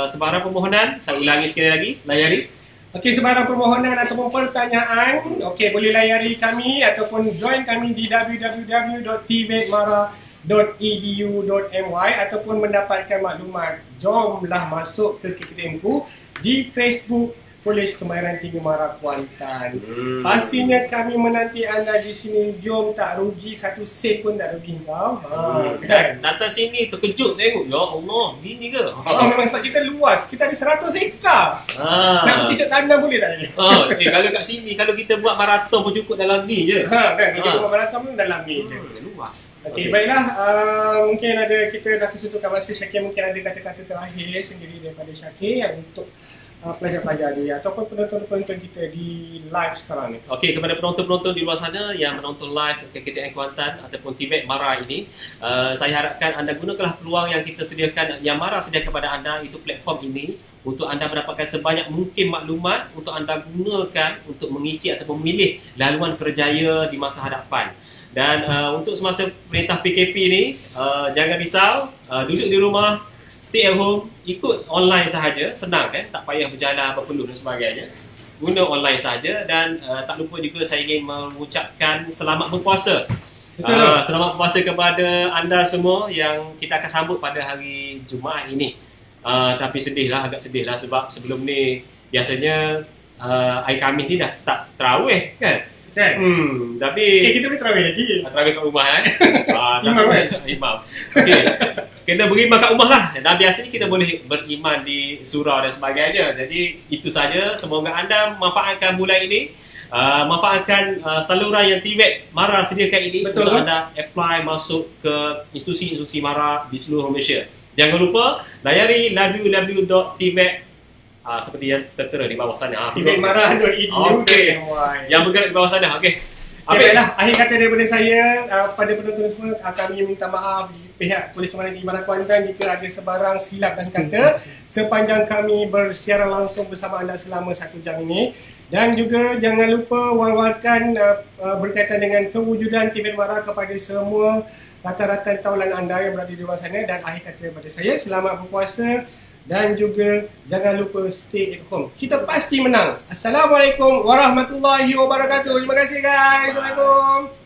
sebarang permohonan, saya ulangi sekali lagi, layari. Okey, sebarang permohonan ataupun pertanyaan, okey, boleh layari kami ataupun join kami di www.tvetmara.edu.my ataupun mendapatkan maklumat, jomlah masuk ke KKTMku di Facebook Kolej Kemahiran Tinggi Mara Kuantan. Pastinya kami menanti anda di sini. Jom, tak rugi, satu sen pun tak rugi kau. Kan? Datang sini terkejut tengok, ya Allah, gini ke? Memang sebab kita luas, kita ada 100 ekar. Nak cicak tanam boleh tak? Kalau kat sini, kalau kita buat maraton pun cukup dalam ni je. Kan, kita buat maraton pun dalam ni je. Luas. Okey, baiklah. Mungkin ada, kita dah kesuntukan masa. Syakir mungkin ada kata-kata terakhir sendiri daripada Syakir yang untuk pelajar-pelajar ni ataupun penonton-penonton kita di live sekarang ni. Okey, kepada penonton-penonton di luar sana yang menonton live KKTN Kuantan ataupun TVET Mara ini, saya harapkan anda gunakanlah peluang yang kita sediakan, yang Mara sediakan kepada anda, itu platform ini, untuk anda mendapatkan sebanyak mungkin maklumat untuk anda gunakan untuk mengisi ataupun memilih laluan kerjaya di masa hadapan. Dan untuk semasa perintah PKP ni, jangan risau, duduk di rumah, stay at home, ikut online sahaja, senang kan, tak payah berjalan berpeluh dan sebagainya, guna online sahaja. Dan tak lupa juga saya ingin mengucapkan selamat berpuasa. Selamat berpuasa kepada anda semua yang kita akan sambut pada hari Jumaat ini. Tapi agak sedih lah sebab sebelum ni biasanya hari Khamis ni dah start tarawih kan? Tapi kita boleh tarawih lagi. Tarawih kat rumah Imam. Okey. Kena beriman kat rumah lah. Dan biasanya kita boleh beriman di surau dan sebagainya. Jadi itu saja. Semoga anda manfaatkan bulan ini, manfaatkan saluran yang TVET Mara sediakan ini. Betul. Untuk anda apply masuk ke institusi-institusi Mara di seluruh Malaysia. Jangan lupa layari www.tvet seperti yang tertera di bawah sana. tvetmara.edu. Yang bergerak di bawah sana. Okey. Baiklah, akhir kata daripada saya pada penonton semua, kami minta maaf di pihak Kolej Kemahiran Tinggi Mara Kuantan jika ada sebarang silap dan kata sepanjang kami bersiaran langsung bersama anda selama 1 jam ini. Dan juga jangan lupa war-warkan berkaitan dengan kewujudan TVET Mara kepada semua rakan-rakan taulan anda yang berada di luar sana. Dan akhir kata daripada saya, selamat berpuasa dan juga jangan lupa stay at home. Kita pasti menang. Assalamualaikum warahmatullahi wabarakatuh. Terima kasih guys. Assalamualaikum.